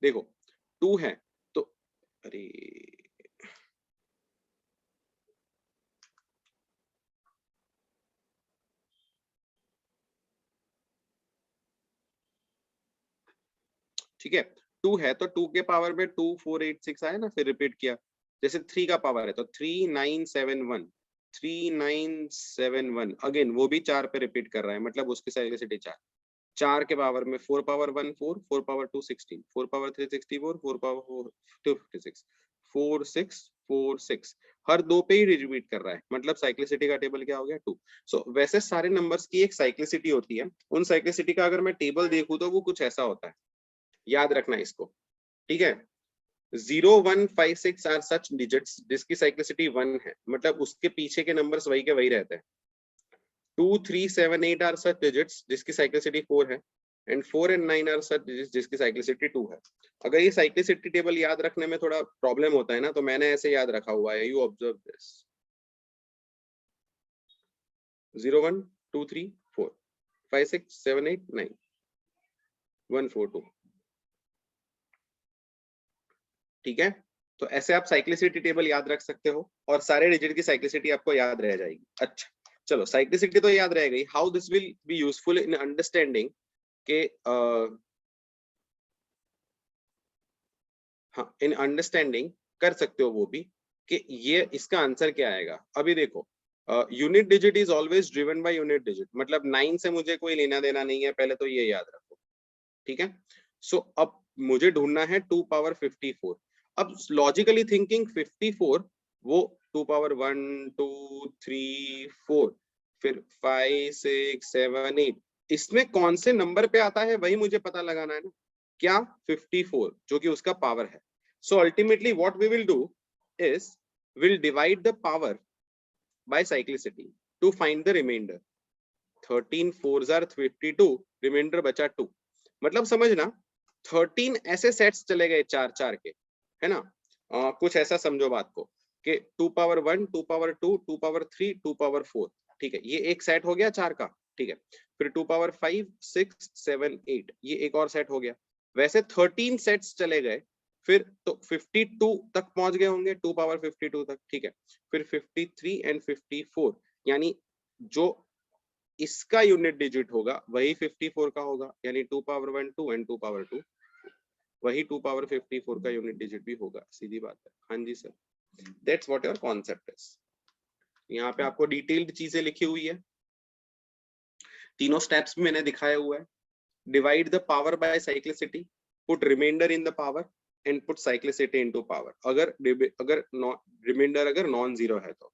देखो 2 है तो, अरे ठीक है, 2 है तो 2 के पावर में 2 4 8 6 आया ना, फिर रिपीट किया। जैसे 3 का पावर है तो 3971, 3971 अगेन वो भी 4 पे रिपीट कर रहा है, मतलब उसकी साइक्लिसिटी 4। 4 के पावर में 4 पावर 1 4, 4 पावर 2 16, 4 पावर 3 64, 4 पावर 4 256, 4 6 4 6, हर दो पे ही रिपीट कर रहा है, मतलब साइक्लिसिटी का टेबल क्या हो गया 2। सो वैसे सारे नंबर्स की एक साइक्लिसिटी होती है। उन साइक्लिसिटी का अगर मैं टेबल देखूं तो वो कुछ ऐसा होता है, याद रखना इसको। ठीक है। 0 1 5 6 आर सच डिजिट्स जिसकी साइक्लिसिटी 1 है, मतलब उसके पीछे के नंबर्स वही के वही रहते हैं। 2 3 7 8 आर सच डिजिट्स जिसकी साइक्लिसिटी 4 है, and 4 and 9 are such digits जिसकी साइक्लिसिटी 2 है। अगर ये साइक्लिसिटी टेबल याद रखने में थोड़ा प्रॉब्लम होता है ना, तो मैंने ऐसे याद रखा हुआ है, यू ऑब्जर्व दिस। 0 1 2 3 4 5 6 7 8 9 1 4 2। ठीक है। तो ऐसे आप साइक्लिसिटी टेबल याद रख सकते हो और सारे डिजिट की साइक्लिसिटी आपको याद रह जाएगी। अच्छा चलो, साइक्लिसिटी तो याद रह गई। How this will be useful in understanding के हाँ, इन अंडरस्टैंडिंग कर सकते हो वो भी, कि ये इसका आंसर क्या आएगा। अभी देखो, unit digit is always driven by unit digit, मतलब 9 से मुझे कोई लेना देना नहीं है, पहले तो ये याद रखो। ठीक है। सो अब मुझे ढूंढना है 2 पावर 54। अब लॉजिकली थिंकिंग 54 वो 2 पावर 1 2 3 4 फिर 5 6 7 8, इसमें कौन से नंबर पे आता है वही मुझे पता लगाना है ना। क्या? 54 जो कि उसका पावर है। So ultimately what we will do is will divide the power by cyclicity to find the reminder. 13 4s are 52, reminder बचा 2। मतलब समझना, 13 ऐसे सेट्स चले गए 4 4 के, है ना। कुछ ऐसा समझो बात को कि 2 पावर 1 2 पावर 2 2 पावर 3 2 पावर 4। ठीक है, ये एक सेट हो गया 4 का। ठीक है। फिर 2 पावर 5 6 7 8 ये एक और सेट हो गया। वैसे 13 सेट्स चले गए, फिर तो 52 तक पहुंच गए होंगे, 2 पावर 52 तक। ठीक है। फिर 53 एंड 54, यानी जो इसका यूनिट डिजिट होगा वही 54 का होगा, यानी 2 पावर 1 2 एंड 2 पावर 2 वही 2 पावर 54 का यूनिट डिजिट भी होगा। सीधी बात है। हाँ जी sir, that's what your concept is. यहाँ पे आपको डिटेल्ड चीजें लिखी हुई है, तीनों स्टेप्स भी मैंने दिखाया हुआ है। Divide the power by cyclicity, put reminder in the power and put cyclicity into power. अगर अगर रिमाइंडर अगर नॉन जीरो है तो,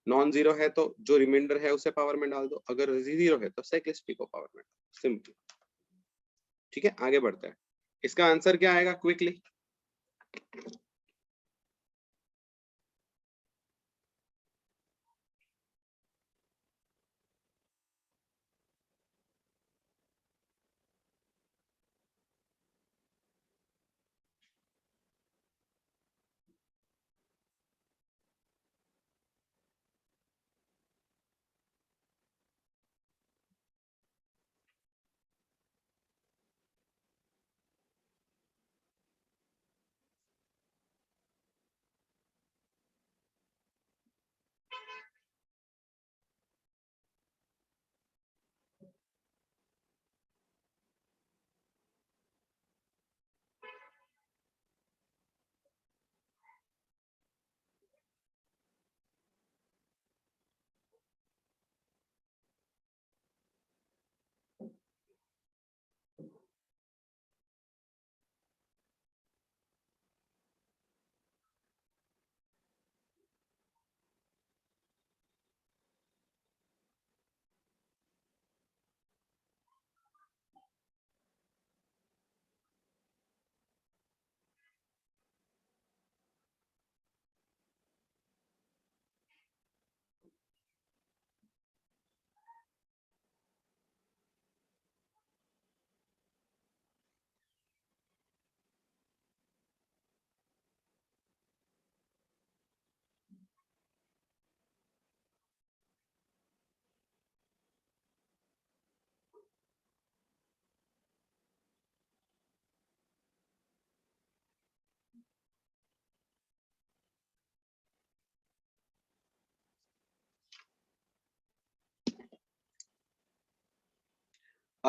नॉन जीरो है तो जो रिमाइंडर है उसे पावर में डाल दो, अगर जीरो है तो साइक्लिसिटी को पावर में डाल दो। सिंपल। ठीक है, आगे बढ़ते हैं। इसका आंसर क्या आएगा quickly?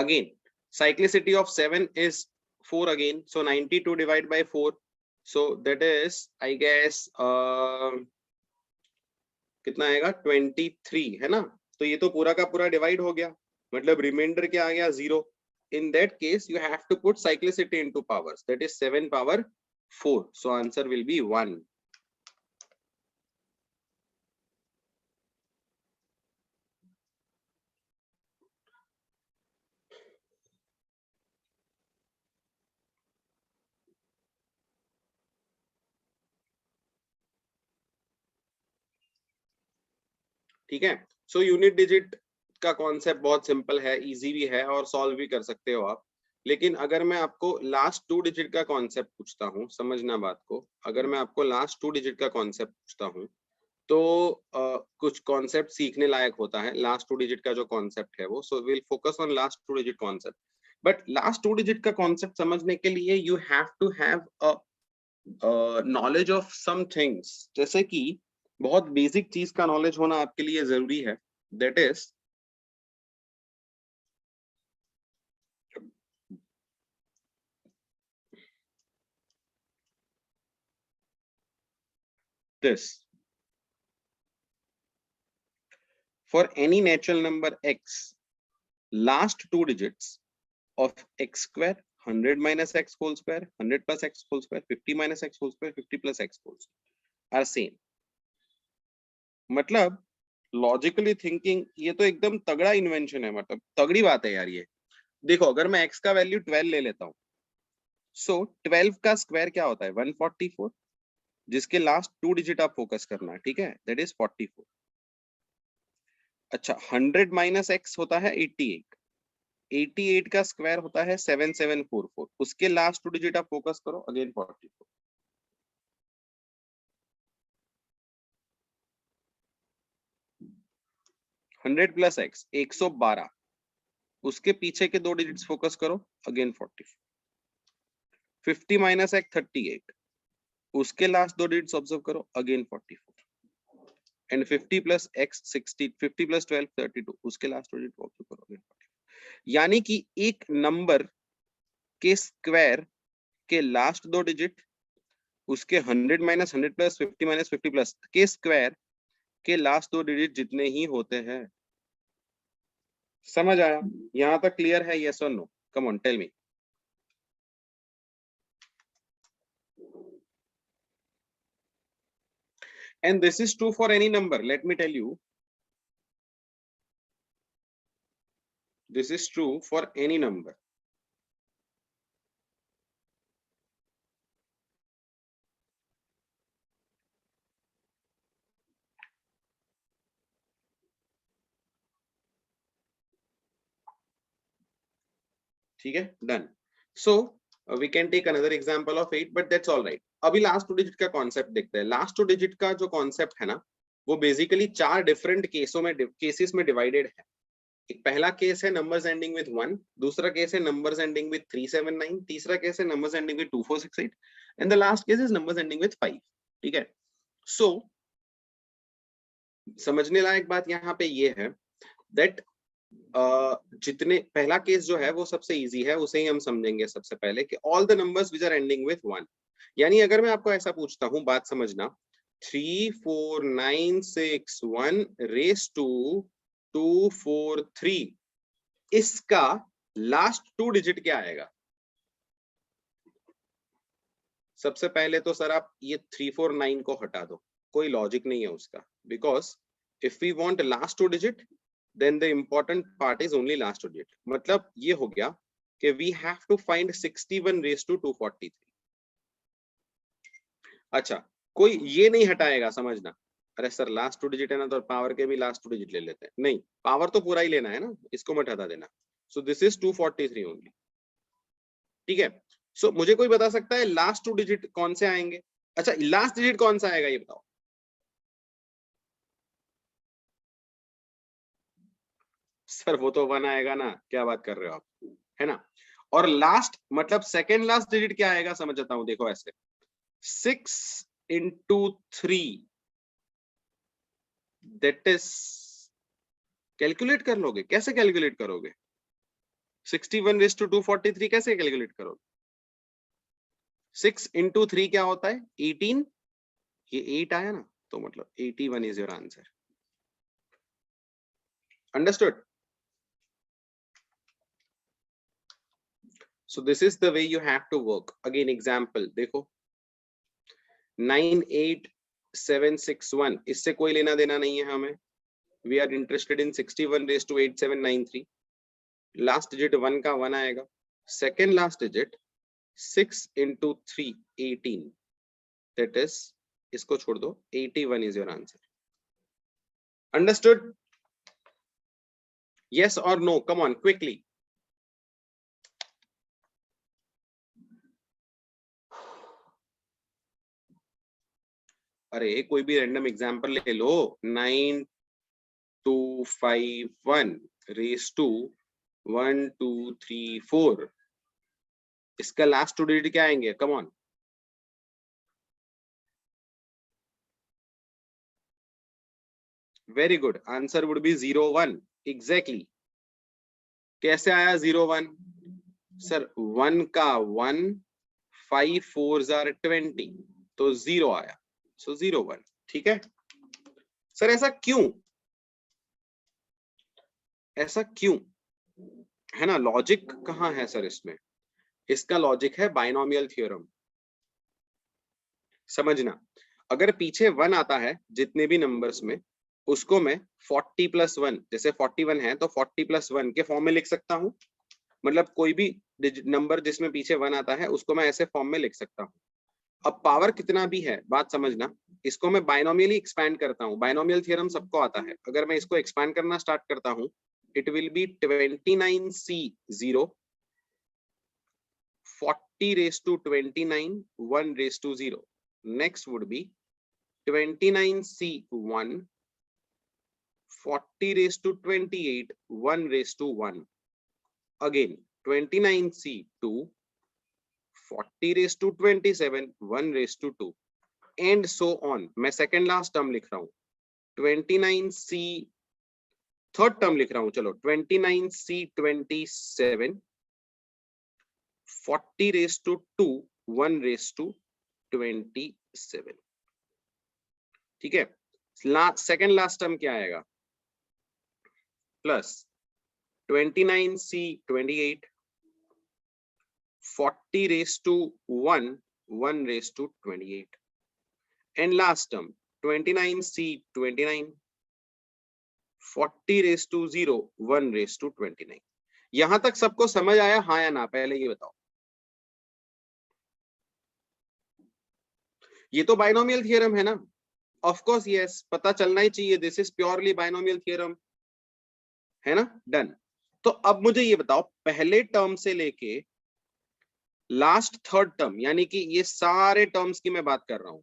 again cyclicity of 7 is 4 again, so 92 divided by 4, so that is I guess कितना आएगा 23 है ना। तो ये तो पूरा का पूरा डिवाइड हो गया, मतलब रिमाइंडर क्या आ गया 0। in that case you have to put cyclicity into powers, that is 7 power 4, so answer will be 1। ठीक है, सो यूनिट डिजिट का कॉन्सेप्ट बहुत सिंपल है, इजी भी है और सॉल्व भी कर सकते हो आप। लेकिन अगर मैं आपको लास्ट 2 डिजिट का कॉन्सेप्ट पूछता हूँ, समझना बात को, अगर मैं आपको लास्ट 2 डिजिट का कॉन्सेप्ट पूछता हूँ तो कुछ कॉन्सेप्ट सीखने लायक होता है। लास्ट 2 डिजिट का जो कॉन्सेप्ट है वो, so will focus on last 2 digit concept. But last 2 digit का कॉन्सेप्ट समझने के लिए you have to have a knowledge of some things, जैसे कि बहुत बेसिक चीज का नॉलेज होना आपके लिए जरूरी है, that is this. For any natural number x, last 2 digits of x square, 100 minus x whole square, 100 plus x whole square, 50 minus x whole square, 50 plus x whole square are same। मतलब logically thinking ये तो एकदम तगड़ा invention है, मतलब तगड़ी बात है यार ये। देखो अगर मैं x का वैल्यू 12 ले लेता हूँ, सो 12 का स्क्वायर क्या होता है 144, जिसके लास्ट 2 डिजिट आप फोकस करना है, ठीक है, दैट इज 44। अच्छा 100 माइनस x होता है 88, 88 का स्क्वायर होता है 7744, उसके लास्ट 2 डिजिट आप फोकस करो, अगेन 44। 100 प्लस x 112, उसके पीछे के 2 डिजिट्स फोकस करो, अगेन 44। 50 माइनस x 38, उसके लास्ट 2 डिजिट्स ऑब्जर्व करो, again 44। And 50 plus x 60, 50 plus 12 32, उसके लास्ट 2 डिजिट ऑब्जर्व करो, अगेन 44। यानी कि एक नंबर के स्क्वायर के लास्ट 2 डिजिट, उसके 100 माइनस 100 प्लस 50 माइनस 50 प्लस के स्क्वायर के लास्ट 2 डिजिट जितने ही होते हैं। समझ आया? यहां तक क्लियर है? यस और no? Come on tell me. And this is true for any number, let me tell you, this is true for any number। ठीक है, डन। So we can take another example of 8, but that's all right. अभी last 2 digit का concept देखते हैं। Last 2 digit का जो concept है ना, वो बेसिकली 4 डिफरेंट केसेस में डिवाइडेड है। एक पहला केस है नंबर्स एंडिंग विद 1, दूसरा केस है नंबर्स एंडिंग विद 379, तीसरा केस है numbers ending with 2468 and the last case is numbers ending with 5। ठीक है, सो समझने लायक बात यहाँ पे ये है दैट जितने पहला केस जो है वो सबसे इजी है, उसे ही हम समझेंगे सबसे पहले कि all the numbers which are ending with 1। यानी अगर मैं आपको ऐसा पूछता हूं, बात समझना, 34961 रेस टू 243, इसका लास्ट 2 डिजिट क्या आएगा? सबसे पहले तो सर आप ये 349 को हटा दो, कोई लॉजिक नहीं है उसका, because if we want last 2 digit then the important part is only last digit। मतलब ये हो गया कि we have to find 61 raised to 243। अच्छा, कोई ये नहीं हटाएगा, समझना, अरे सर लास्ट 2 डिजिट है ना तो पावर के भी लास्ट 2 डिजिट ले लेते हैं। नहीं, पावर तो पूरा ही लेना है ना, इसको मत हटा देना। So this is 243 only. ठीक है, सो मुझे कोई बता सकता है लास्ट 2 डिजिट कौन से आएंगे? अच्छा, लास्ट डिजिट कौन सा आएगा ये बताओ। सर वो तो 1 आएगा ना, क्या बात कर रहे हो आप, है ना। और लास्ट मतलब सेकेंड लास्ट डिजिट क्या आएगा, समझता हूं, देखो ऐसे 6 into 3, दैट इज, कैलकुलेट कर लोगे? कैसे कैलकुलेट करोगे? 61 रेस टू 243 कैसे कैलकुलेट करो? 6 into 3 क्या होता है? 18. ये 8 आया ना, तो मतलब 81 is your answer. Understood? So this is the way you have to work. Again example देखो 98761, इससे कोई लेना देना नहीं है हमें. We are interested in 61 raised to 8793. Last digit 1 का 1 आएगा. Second last digit 6 into 3 18, that is, इसको छोड़ दो, 81 is your answer. Understood? Yes or no? Come on quickly. अरे कोई भी रैंडम एग्जांपल ले लो. 9251 रेस टू 1 2 3 4, इसका लास्ट टू डिजिट क्या आएंगे? Come on. Very good. Answer would be 01. Exactly. कैसे आया 01? सर 1 का 1, 5 4s are 20, तो 0 आया. सो 01. ठीक है सर. ऐसा क्यों? ऐसा क्यों है ना? लॉजिक कहाँ है सर इसमें? इसका लॉजिक है बाइनोमियल थ्योरम. समझना, अगर पीछे 1 आता है जितने भी नंबर्स में, उसको मैं 40 + 1, जैसे 41 है तो 40 + 1 के फॉर्म में लिख सकता हूँ. मतलब कोई भी नंबर जिसमें पीछे 1 आता है उसको मैं ऐसे फॉर्म में लिख सकता हूँ. अब पावर कितना भी है, बात समझना, इसको मैं बाइनोमियली एक्सपैंड करता हूँ. बाइनोमियल थ्योरम सबको आता है. अगर मैं इसको एक्सपैंड करना स्टार्ट करता हूँ, it will be 29C0, 40 raised to 29, 1 raised to 0. Next would be 29C1, 40 raised to 28, 1 raised to 1. Again 29C2, 40 raised to 27, 1 raised to 2, and so on. मैं second last term लिख रहा हूँ. 29C third term लिख रहा हूँ. चलो 29C27, 40 raised to 2, 1 raised to 27. ठीक है. सेकेंड लास्ट टर्म क्या आएगा? Plus 29C28, 40 raised to 1, 1 raised to 28. And last term 29C29, 40 raised to 0, 1 raised to 29. यहां तक सबको समझ आया, हाँ या ना? पहले ये बताओ. ये तो बाइनोमियल थ्योरम है ना? ऑफ कोर्स यस, पता चलना ही चाहिए. This is purely binomial theorem, है ना? डन. तो अब मुझे ये बताओ, पहले टर्म से लेके लास्ट थर्ड टर्म, यानी कि ये सारे टर्म्स की मैं बात कर रहा हूं,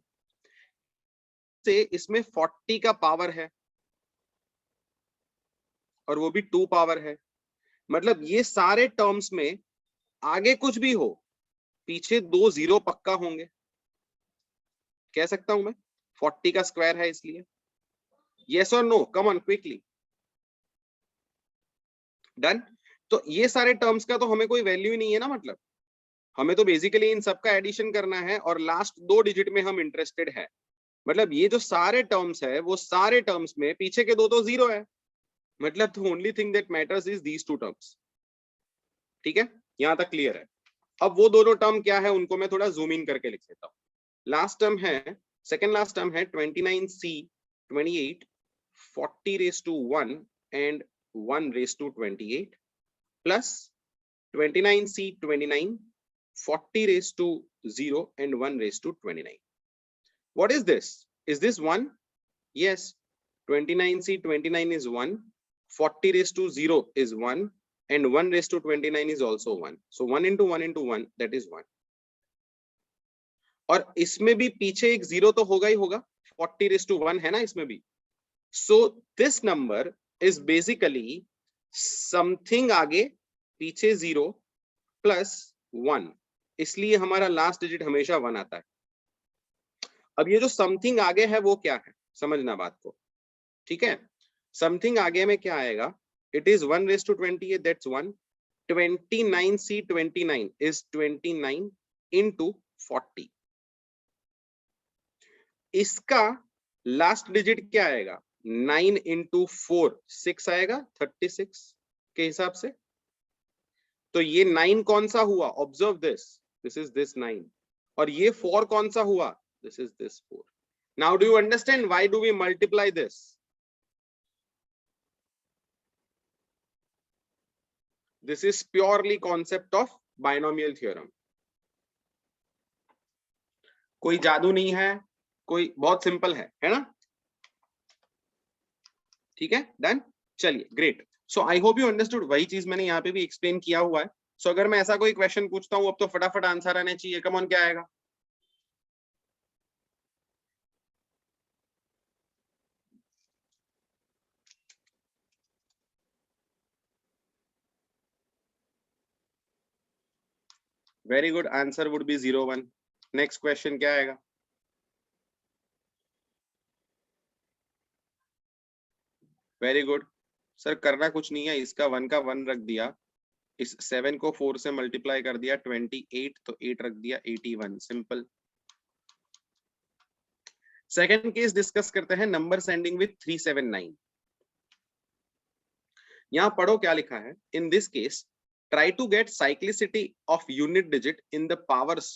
से इसमें 40 का पावर है और वो भी 2 पावर है. मतलब ये सारे टर्म्स में आगे कुछ भी हो, पीछे 2 0 पक्का होंगे. कह सकता हूं मैं, 40 का स्क्वायर है इसलिए. यस और no? Come on quickly. Done. तो ये सारे टर्म्स का तो हमें कोई वैल्यू ही नहीं है ना. मतलब हमें तो बेसिकली इन सबका एडिशन करना है और लास्ट 2 डिजिट में हम इंटरेस्टेड है. मतलब ये जो सारे टर्म्स है, वो सारे टर्म्स में पीछे के 2 तो 0 है. मतलब the only thing that matters is these 2 terms. ठीक है, यहां तक क्लियर है? अब वो दोनों टर्म क्या है, उनको मैं थोड़ा जूम इन करके लिख देता हूँ. लास्ट टर्म है, सेकेंड लास्ट टर्म है 29C28, 40 raised to 1 and 1 raised to 28, plus 29C29, 40 raised to 0 and 1 raised to 29. What is this? Is this 1? Yes. 29C29 is 1, 40 raised to 0 is 1, and 1 raised to 29 is also 1. So 1 into 1 into 1, that is 1. और इसमें भी पीछे एक 0 तो होगा ही होगा. 40 raised to 1 है ना इसमें भी. So this number is basically something आगे पीछे 0 plus 1, इसलिए हमारा लास्ट डिजिट हमेशा 1 आता है. अब ये जो समथिंग आगे है वो क्या है, समझना बात को. ठीक है, समथिंग आगे में क्या आएगा? It is 1 raised to 28, that's 1. 29C29 is 29 into 40. इसका लास्ट डिजिट क्या आएगा? 9 into 4 6 आएगा, 36 के हिसाब से। तो ये 9 कौन सा हुआ? ऑब्जर्व दिस इज दिस 9, और ये 4 कौन सा हुआ? This is this 4. Now do you understand why do we multiply this? This is purely concept of binomial theorem. कोई जादू नहीं है, कोई बहुत सिंपल है ना? ठीक है, डन। चलिए, great. So I hope you understood. वही चीज मैंने यहाँ पे भी एक्सप्लेन किया हुआ है। सो अगर मैं ऐसा कोई क्वेश्चन पूछता हूँ अब तो फटाफट आंसर आने चाहिए। कम ऑन, क्या आएगा? Very good, answer would be 0 1. Next question क्या आएगा? वेरी गुड सर, करना कुछ नहीं है, इसका 1 का 1 रख दिया, इस 7 को 4 से मल्टीप्लाई कर दिया, 28, तो 8 रख दिया, 81. सिंपल। सेकेंड केस डिस्कस करते हैं, नंबर एंडिंग विथ 379. यहां पढ़ो क्या लिखा है। In this case try to get cyclicity of unit digit in the powers,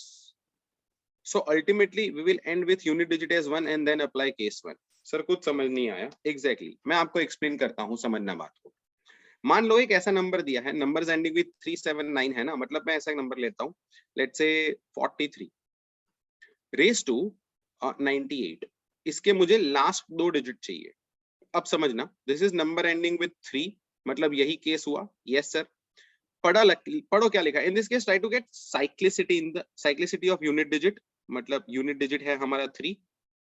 so ultimately we will end with unit digit as 1 and then apply case 1. Sir कुछ समझ नहीं आया। एग्जैक्टली मैं आपको एक्सप्लेन करता हूं, समझना बात को। मान लो एक ऐसा नंबर दिया है, नंबर्स एंडिंग विथ 379 है ना, मतलब मैं ऐसा नंबर लेता हूं, लेट्स से 43 रेज टू 98. इसके मुझे लास्ट 2 डिजिट चाहिए। अब समझना, this is number ending with 3, मतलब यही केस हुआ। यस सर, पढ़ो क्या लिखा है। In this case try to get cyclicity in the cyclicity of unit digit, मतलब यूनिट डिजिट है हमारा 3,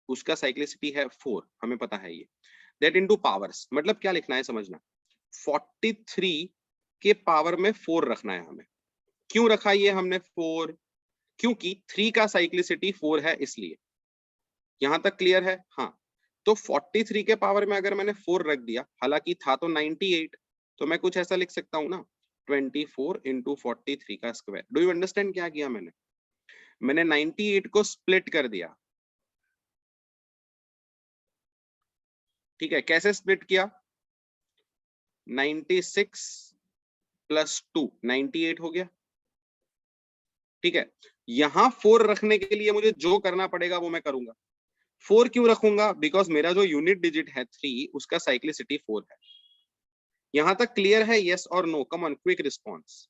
उसका साइक्लिसिटी है 4, हमें पता है ये। दैट इनटू पावर्स, मतलब क्या लिखना है समझना, 43 के पावर में 4 रखना है हमें। क्यों रखा ये हमने 4? क्योंकि 3 का साइक्लिसिटी 4 है, इसलिए। यहां तक क्लियर है? हाँ। तो 43 के पावर में अगर मैंने 4 रख दिया, हालांकि था तो 98, तो मैं कुछ ऐसा लिख सकता हूं ना, 24 into 43 का स्क्वायर। डू यू अंडरस्टैंड क्या किया मैंने 98 को स्प्लिट कर दिया। ठीक है, कैसे स्प्लिट किया? 96 प्लस 2 98 हो गया। ठीक है, यहां 4 रखने के लिए मुझे जो करना पड़ेगा वो मैं करूंगा। 4 क्यों रखूंगा? बिकॉज मेरा जो यूनिट डिजिट है 3, उसका साइक्लिसिटी 4 है। यहां तक क्लियर है? यस और no? Come on, quick response.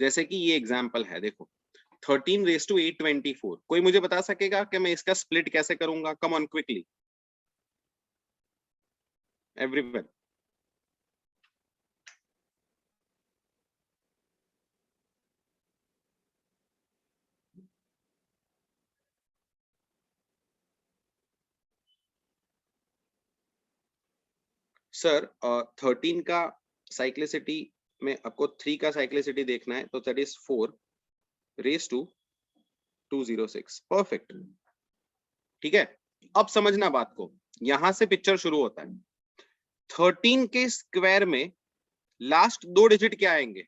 जैसे कि ये एग्जाम्पल है, देखो 13 रेज टू 824। कोई मुझे बता सकेगा कि मैं इसका स्प्लिट कैसे करूंगा? कम ऑन क्विकली एवरीवन। सर 13 का साइक्लिसिटी में आपको 3 का साइक्लिसिटी देखना है, तो that is 4 raise to 206। Perfect. ठीक है, अब समझना बात को, यहां से पिक्चर शुरू होता है। 13 के स्क्वायर में लास्ट 2 डिजिट क्या आएंगे?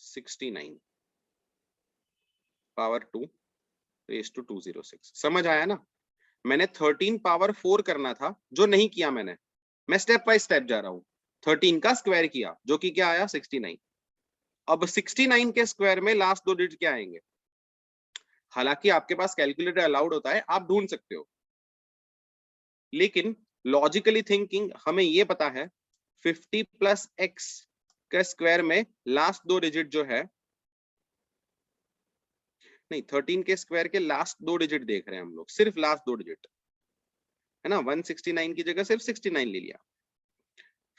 69 पावर 2 रेज टू 206। समझ आया ना? मैंने 13 पावर 4 करना था, जो नहीं किया मैंने। मैं स्टेप बाय स्टेप जा रहा हूं। 13 का स्क्वायर किया, जो कि क्या आया? 69। अब 69 के स्क्वायर में लास्ट 2 डिजिट क्या आएंगे? हालांकि आपके पास कैलकुलेटर अलाउड होता है, आप ढूंढ सकते हो, लेकिन लॉजिकली थिंकिंग हमें ये पता है 50 प्लस एक्स के स्क्वायर में लास्ट 2 डिजिट जो है, नहीं 13 के स्क्वायर के लास्ट 2 डिजिट देख रहे हैं हम लोग, सिर्फ लास्ट 2 डिजिट है ना। 169 की जगह सिर्फ 69 ले लिया।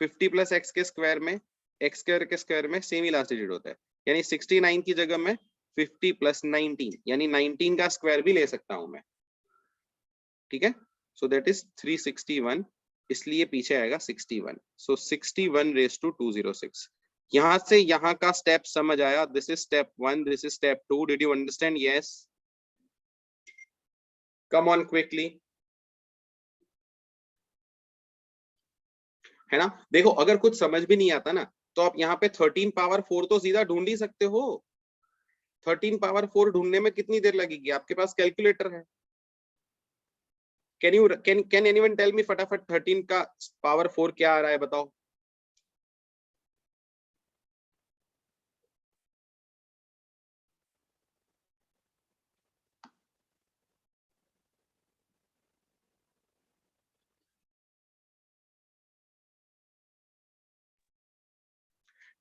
50 प्लस एक्स के स्क्वायर में, एक्स स्क्वायर के स्क्वायर में सेम ही लास्ट डिजिट होता है, यानी 69 की जगह में 50 प्लस 19, यानी 19 का स्क्वायर भी ले सकता हूं मैं। ठीक है, सो दैट इज 361 इसलिए पीछे आएगा 61। सो 61 रेज टू 206। यहां से यहां का स्टेप समझ आया? This is step 1, this is step 2। Did you understand? Yes, come on quickly, है ना? देखो अगर कुछ समझ भी नहीं आता ना तो आप यहाँ पे 13 पावर 4 तो सीधा ढूंढ ही सकते हो। 13 पावर 4 ढूंढने में कितनी देर लगेगी? आपके पास कैलकुलेटर है। कैन एनीवन टेल मी फटाफट 13 का पावर 4 क्या आ रहा है, बताओ?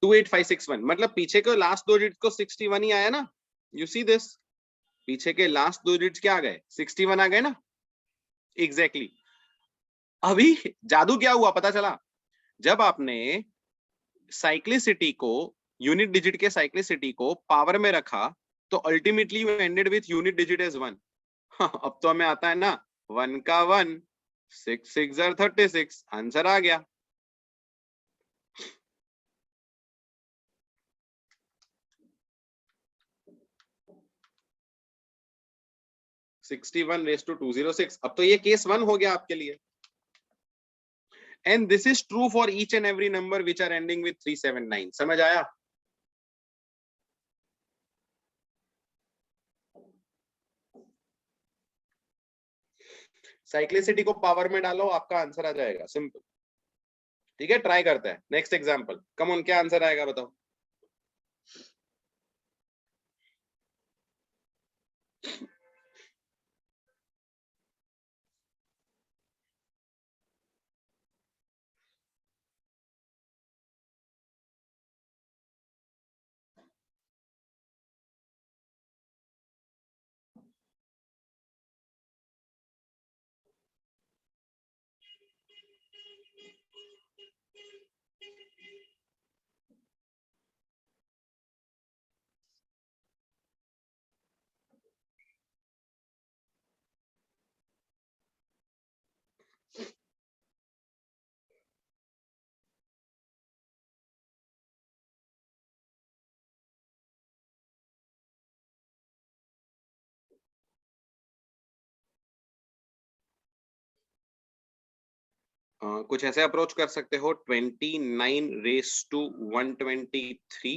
टू 8561, मतलब पीछे के लास्ट दो डिजिट को 61 ही आया ना। यू सी दिस, पीछे के लास्ट दो डिजिट क्या आ गए? 61 आ गए ना। Exactly exactly. अभी जादू क्या हुआ पता चला? जब आपने साइक्लिसिटी को, यूनिट डिजिट के साइक्लिसिटी को पावर में रखा तो ultimately you ended with unit digit as 1। अब तो हमें आता है ना 1 का 1, 6 6 36, आंसर आ गया। Sixty one raise to 206। अब तो ये केस 1 हो गया आपके लिए। And this is true for each and every number which are ending with 379। समझ आया? साइक्लिसिटी को पावर में डालो, आपका आंसर आ जाएगा, सिंपल। ठीक है, ट्राई करते हैं। नेक्स्ट एग्जांपल, कम ऑन, क्या आंसर आएगा बताओ? कुछ ऐसे अप्रोच कर सकते हो, 29 रेस टू 123।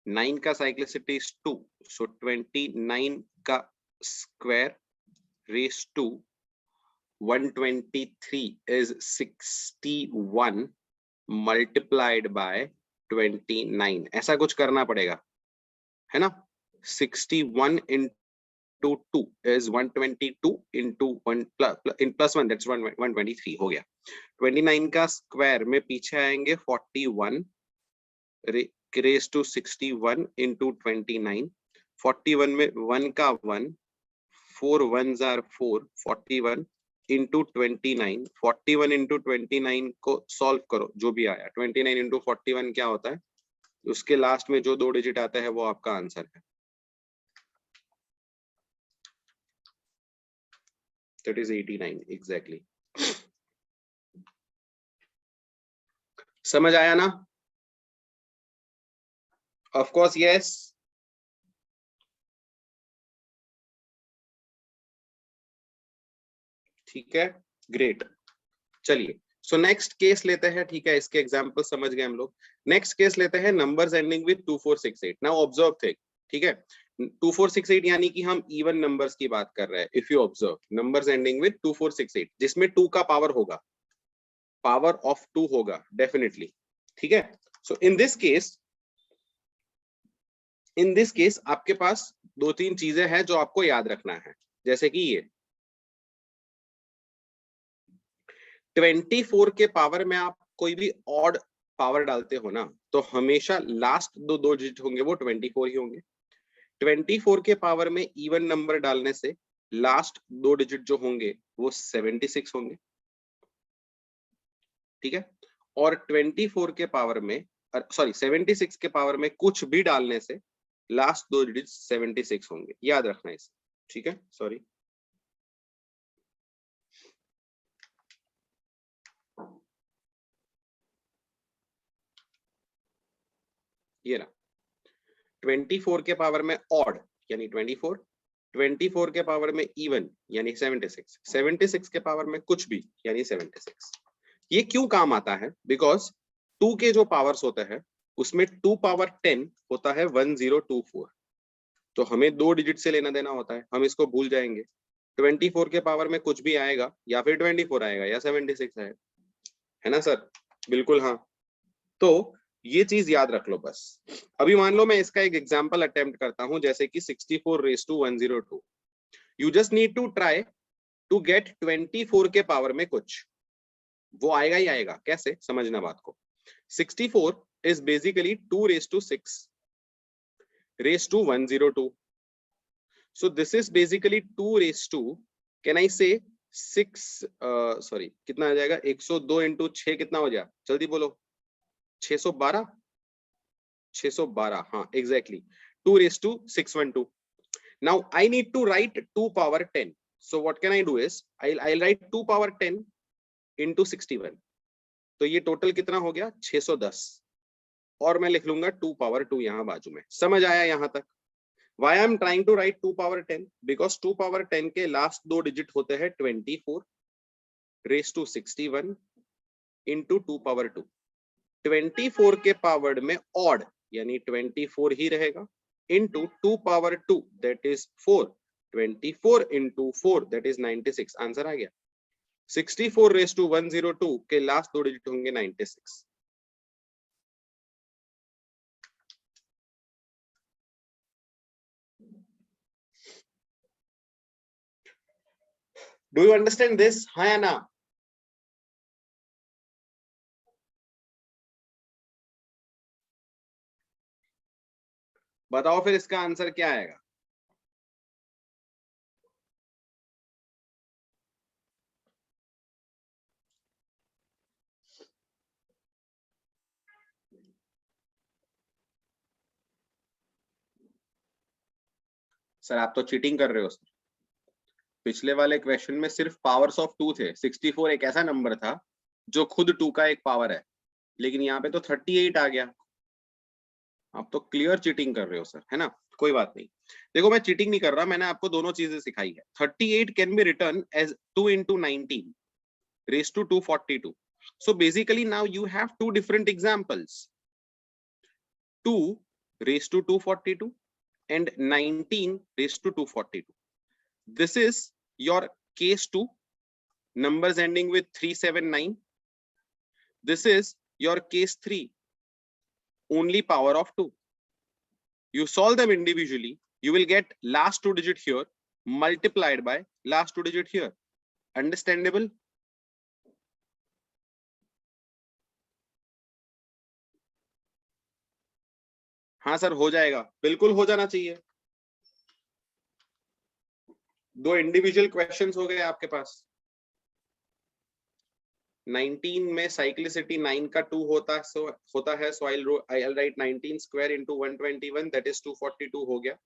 9 का साइक्लिसिटी इज 2, सो 29 का square raise to 123 is 61 multiplied by 29। ऐसा कुछ करना पड़ेगा, है ना? 61 into 2 is 122 into 1 plus 1, that's 123 हो गया। 29 का स्क्वायर में पीछे आएंगे 41 रेस टू 61 into 29। 41 में 1 का 1, 4 1s are 4, 41 into 29। 41 into 29 को सॉल्व करो, जो भी आया। 29 into 41 क्या होता है? उसके लास्ट में जो दो डिजिट आता है वो आपका आंसर है। That is 89 exactly। समझ आया ना? Of course yes। ठीक है, ग्रेट। चलिए, सो नेक्स्ट केस लेते हैं। ठीक है, इसके एग्जांपल समझ गए हम लोग। नेक्स्ट केस लेते हैं, numbers ending with 2468। Now observe thing, ठीक है, 2468 यानी कि हम इवन नंबर्स की बात कर रहे हैं। If you observe, numbers ending with 2468 जिसमें 2 का पावर होगा, पावर ऑफ 2 होगा डेफिनेटली। ठीक है, सो इन दिस केस आपके पास दो तीन चीजें हैं जो आपको याद रखना है। जैसे कि ये 24 के पावर में आप कोई भी ऑड पावर डालते हो ना, तो हमेशा लास्ट दो डिजिट होंगे वो 24 ही होंगे। 24 के पावर में इवन नंबर डालने से लास्ट दो डिजिट जो होंगे वो 76 होंगे। ठीक है, और 24 के पावर में, सॉरी 76 के पावर में कुछ भी डालने से लास्ट दो डिजिट 76 होंगे। याद रखना इसे। ठीक है, सॉरी। ये रहा 24 के पावर में ऑड यानी 24, 24 के पावर में इवन यानी 76, 76 के पावर में कुछ भी यानी 76। ये क्यों काम आता है? बिकॉज 2 के जो पावर्स होते हैं उसमें 2 पावर 10 होता है 1024, तो हमें 2 डिजिट से लेना देना होता है, हम इसको भूल जाएंगे। 24 के पावर में कुछ भी आएगा, या फिर 24 आएगा या 76 आएगा, है ना सर? बिल्कुल हाँ। तो ये चीज याद रख लो बस। अभी मान लो मैं इसका एक एग्जांपल अटेम्प्ट करता हूं, जैसे कि 64 raise to 102। You just need to try to get 24 के पावर में कुछ, वो आएगा ही आएगा। कैसे, समझना बात को। 64 is basically 2 raised to 6 raised to 102. So this is basically 2 raised to, can I say 6, sorry कितना आ जाएगा, 102 into 6 कितना हो जाएगा, जल्दी बोलो। 612, 612, हाँ exactly, 2 raised to 612. Now I need to write 2 power 10. So what can I do is I'll write 2 power 10 into 61. तो ये टोटल कितना हो गया, 610, और मैं लिख लूंगा 2 पावर 2 यहाँ बाजू में। समझ आया यहाँ तक? Why I am trying to write 2 power 10? Because 2 power 10 के लास्ट 2 डिजिट होते हैं 24 raised to 61 into 2 power 2। 24 के पावर में ऑड यानी 24 ही रहेगा, into 2 power 2 that is 4, 24 into 4 that is 96। Answer आ गया। 64 raised to 102 के लास्ट 2 डिजिट होंगे 96। Do you understand this? हाँ या ना? बताओ फिर इसका आंसर क्या आएगा। सर आप तो चीटिंग कर रहे हो सर। पिछले वाले क्वेश्चन में सिर्फ पावर्स ऑफ 2 थे। 64 एक ऐसा नंबर था जो खुद 2 का एक पावर है, लेकिन यहाँ पे तो 38 आ गया। आप तो क्लियर चीटिंग कर रहे हो सर, है ना? कोई बात नहीं। देखो मैं चीटिंग नहीं कर रहा, मैंने आपको दोनों चीजें सिखाई है। 38 can be written as 2 into 19 raised to 242. So basically now you have two different examples, 2 raised to 242 and 19 raised to 242. This is your case 2, numbers ending with 379. This is your case 3, only power of 2. You solve them individually, you will get last 2 digit here multiplied by last 2 digit here. Understandable? हाँ sir हो जाएगा, बिल्कुल हो जाना चाहिए। 2 individual questions हो गए आपके पास। 19 में साइक्लिसिटी 9 का 2 होता है, सो I'll write 19 square into 121 that is 242 हो गया।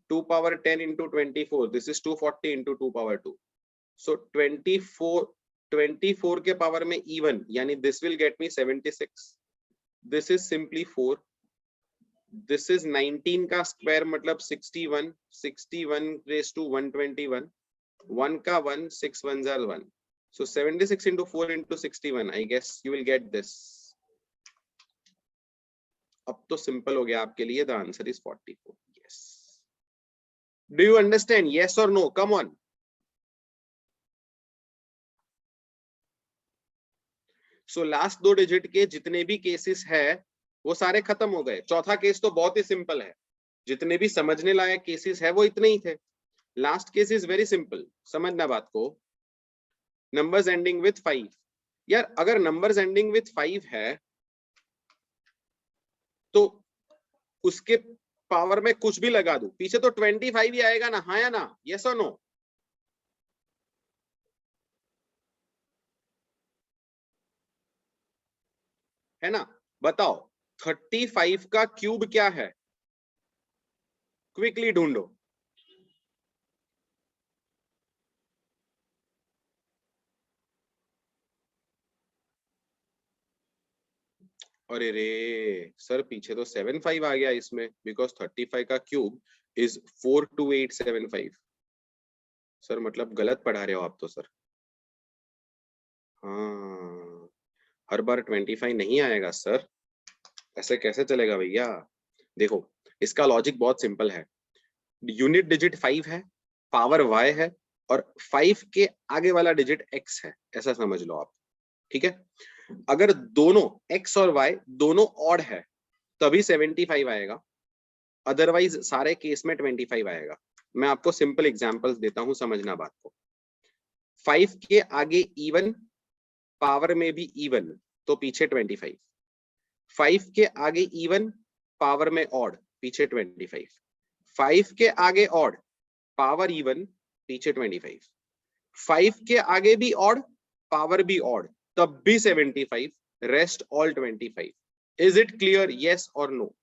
2 power 10 into 24 this is 240 into 2 power 2। So 24 के पावर में even यानी this will get me 76। This is simply 4। This is 19 का स्क्वायर मतलब 61, 61 raised to 121, 1 का 1, 6 1s are 1। So 76 into 4 into 61, I guess you will get this। अब तो simple हो गया आपके लिए। The answer is 44। Yes। Do you understand? Yes or no? Come on। So last 2 digit के जितने भी केसेस है वो सारे खत्म हो गए। चौथा केस तो बहुत ही सिंपल है, जितने भी समझने लायक केसेस है वो इतने ही थे। Last case is very simple, समझना बात को। Numbers ending with 5। यार अगर नंबर्स एंडिंग विथ 5 है तो उसके पावर में कुछ भी लगा दूं, पीछे तो 25 ही आएगा ना, हाँ या ना? यस और नो? है ना? बताओ 35 का क्यूब क्या है? क्विकली ढूंढो। अरे रे सर, पीछे तो 75 आ गया इसमें, बिकॉज 35 का क्यूब इज 42875। सर मतलब गलत पढ़ा रहे हो आप तो सर। हाँ, हर बार 25 नहीं आएगा सर, ऐसे कैसे चलेगा भैया। देखो, इसका लॉजिक बहुत सिंपल है। यूनिट डिजिट 5 है, पावर y है, और 5 के आगे वाला डिजिट x है, ऐसा समझ लो आप। ठीक है, अगर दोनों x और y दोनों ऑड है तभी 75 आएगा, अदरवाइज सारे केस में 25 आएगा। मैं आपको सिंपल एग्जांपल्स देता हूं, समझना बात को। 5 के आगे इवन, पावर में भी इवन, तो पीछे 25। 5 के आगे इवन, पावर में ऑड, पीछे 25। 5 के आगे ऑड, पावर इवन, पीछे 25। 5 के आगे भी ऑड, पावर भी ऑड, तब भी 75, rest all 25। Is it clear, yes और नो?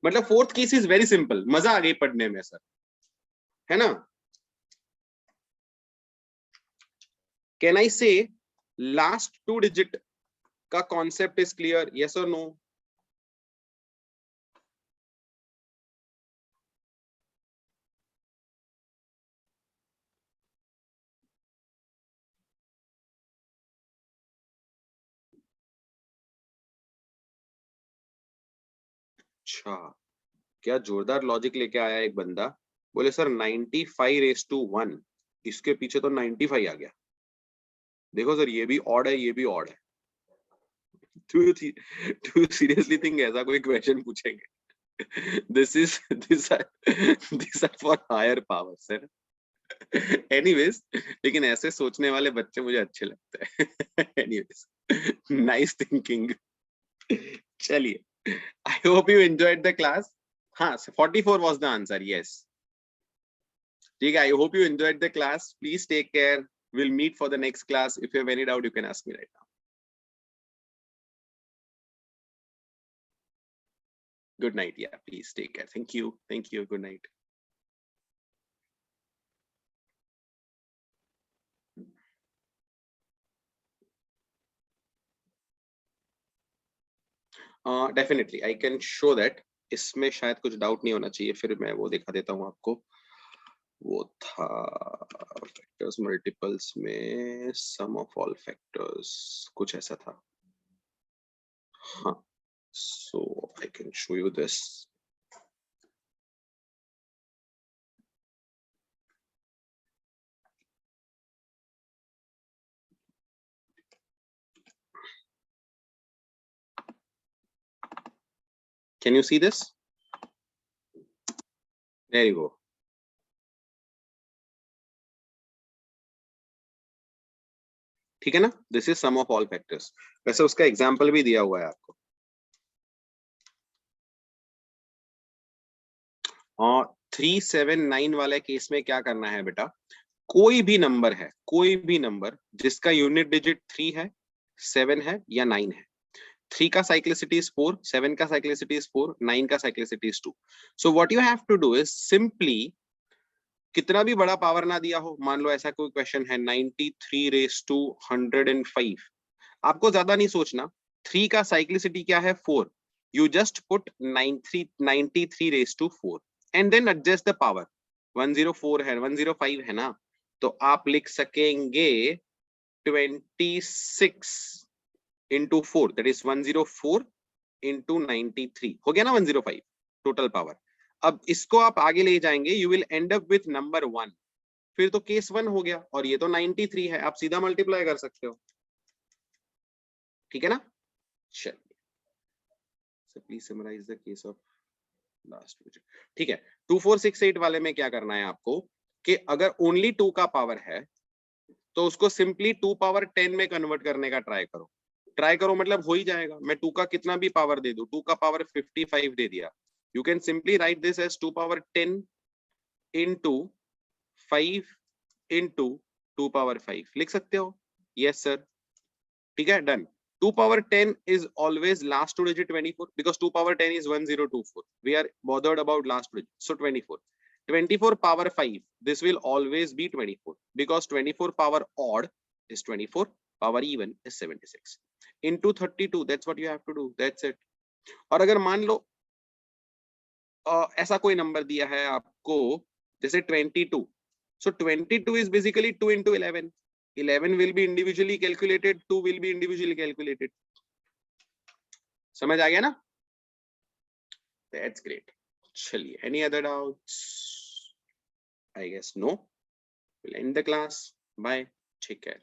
मतलब fourth case is very simple, मजा आ गई पढ़ने में सर, है ना? कैन आई से लास्ट टू डिजिट का कॉन्सेप्ट इज क्लियर, यस और नो? अच्छा, क्या जोरदार लॉजिक लेके आया एक बंदा। बोले सर 95 रेस टू 1, इसके पीछे तो 95 आ गया। देखो सर, ये भी ऑड है, ये भी ऑड है। टू सीरियसली थिंक ऐसा कोई क्वेश्चन पूछेंगे? This are for higher power sir. Anyways, लेकिन ऐसे सोचने वाले बच्चे मुझे अच्छे लगते हैं। Anyways, nice thinking. चलिए, I hope you enjoyed the class. हाँ, 44 was the answer, yes. ठीक है, I hope you enjoyed the class. Please take care. We'll meet for the next class. If you have any doubt, you can ask me right now. Good night. Yeah, please take care. Thank you. Thank you. Good night. Definitely, I can show that. इसमें शायद कुछ doubt नहीं होना चाहिए, फिर मैं वो दिखा देता हूँ आपको। वो था फैक्टर्स मल्टीपल्स में सम ऑफ ऑल फैक्टर्स, कुछ ऐसा था। हाँ, so I can show you this. Can you see this? There you go. ठीक है ना, this is sum of all factors. वैसे उसका एग्जाम्पल भी दिया हुआ है आपको। और 379 वाले केस में क्या करना है बेटा, कोई भी नंबर है, कोई भी नंबर जिसका यूनिट डिजिट 3 है, 7 है या 9 है। 3 का साइक्लिसिटी इज 4, 7 का साइक्लिसिटी इज 4, 9 का cyclicity is 2। So what you have to do is simply, कितना भी बड़ा पावर ना दिया हो, मान लो ऐसा कोई क्वेश्चन है 93 रेस टू 105, आपको ज्यादा नहीं सोचना। 3 का साइक्लिसिटी क्या है, 4। You just put 93 raise to 4 and then adjust the power. 104 है, 105 है ना, तो आप लिख सकेंगे 26 इंटू 4, दैट इज 104 इंटू 93, हो गया ना 105 टोटल पावर। अब इसको आप आगे ले जाएंगे, you will and up with number 1, फिर तो केस 1 हो गया, और ये तो 93 है, आप सीधा मल्टीप्लाई कर सकते हो। ठीक है ना, चलिए, so please summarize the case of last digit. ठीक है, 2468 वाले में क्या करना है आपको, कि अगर ओनली 2 का पावर है तो उसको सिंपली 2 पावर 10 में कन्वर्ट करने का ट्राई करो। ट्राई करो मतलब हो ही जाएगा। मैं 2 का कितना भी पावर दे दूं, 2 का पावर 55 दे दिया, you can simply write this as 2 power 10 into 5 into 2 power 5 लिख सकते हो। यस सर, ठीक है, done. 2 power 10 is always last two digit 24 because 2 power 10 is 1024. We are bothered about last digit. So 24. 24 power 5. This will always be 24 because 24 power odd is 24, power even is 76. Into 32, that's what you have to do. That's it. और अगर मान लो ऐसा कोई number दिया है आपको जैसे 22, so 22 is basically 2 into 11. 11 will be individually calculated, 2 will be individually calculated. समझ आ गया ना? That's great. चलिए, any other doubts? I guess no. We'll end the class. Bye. Take care.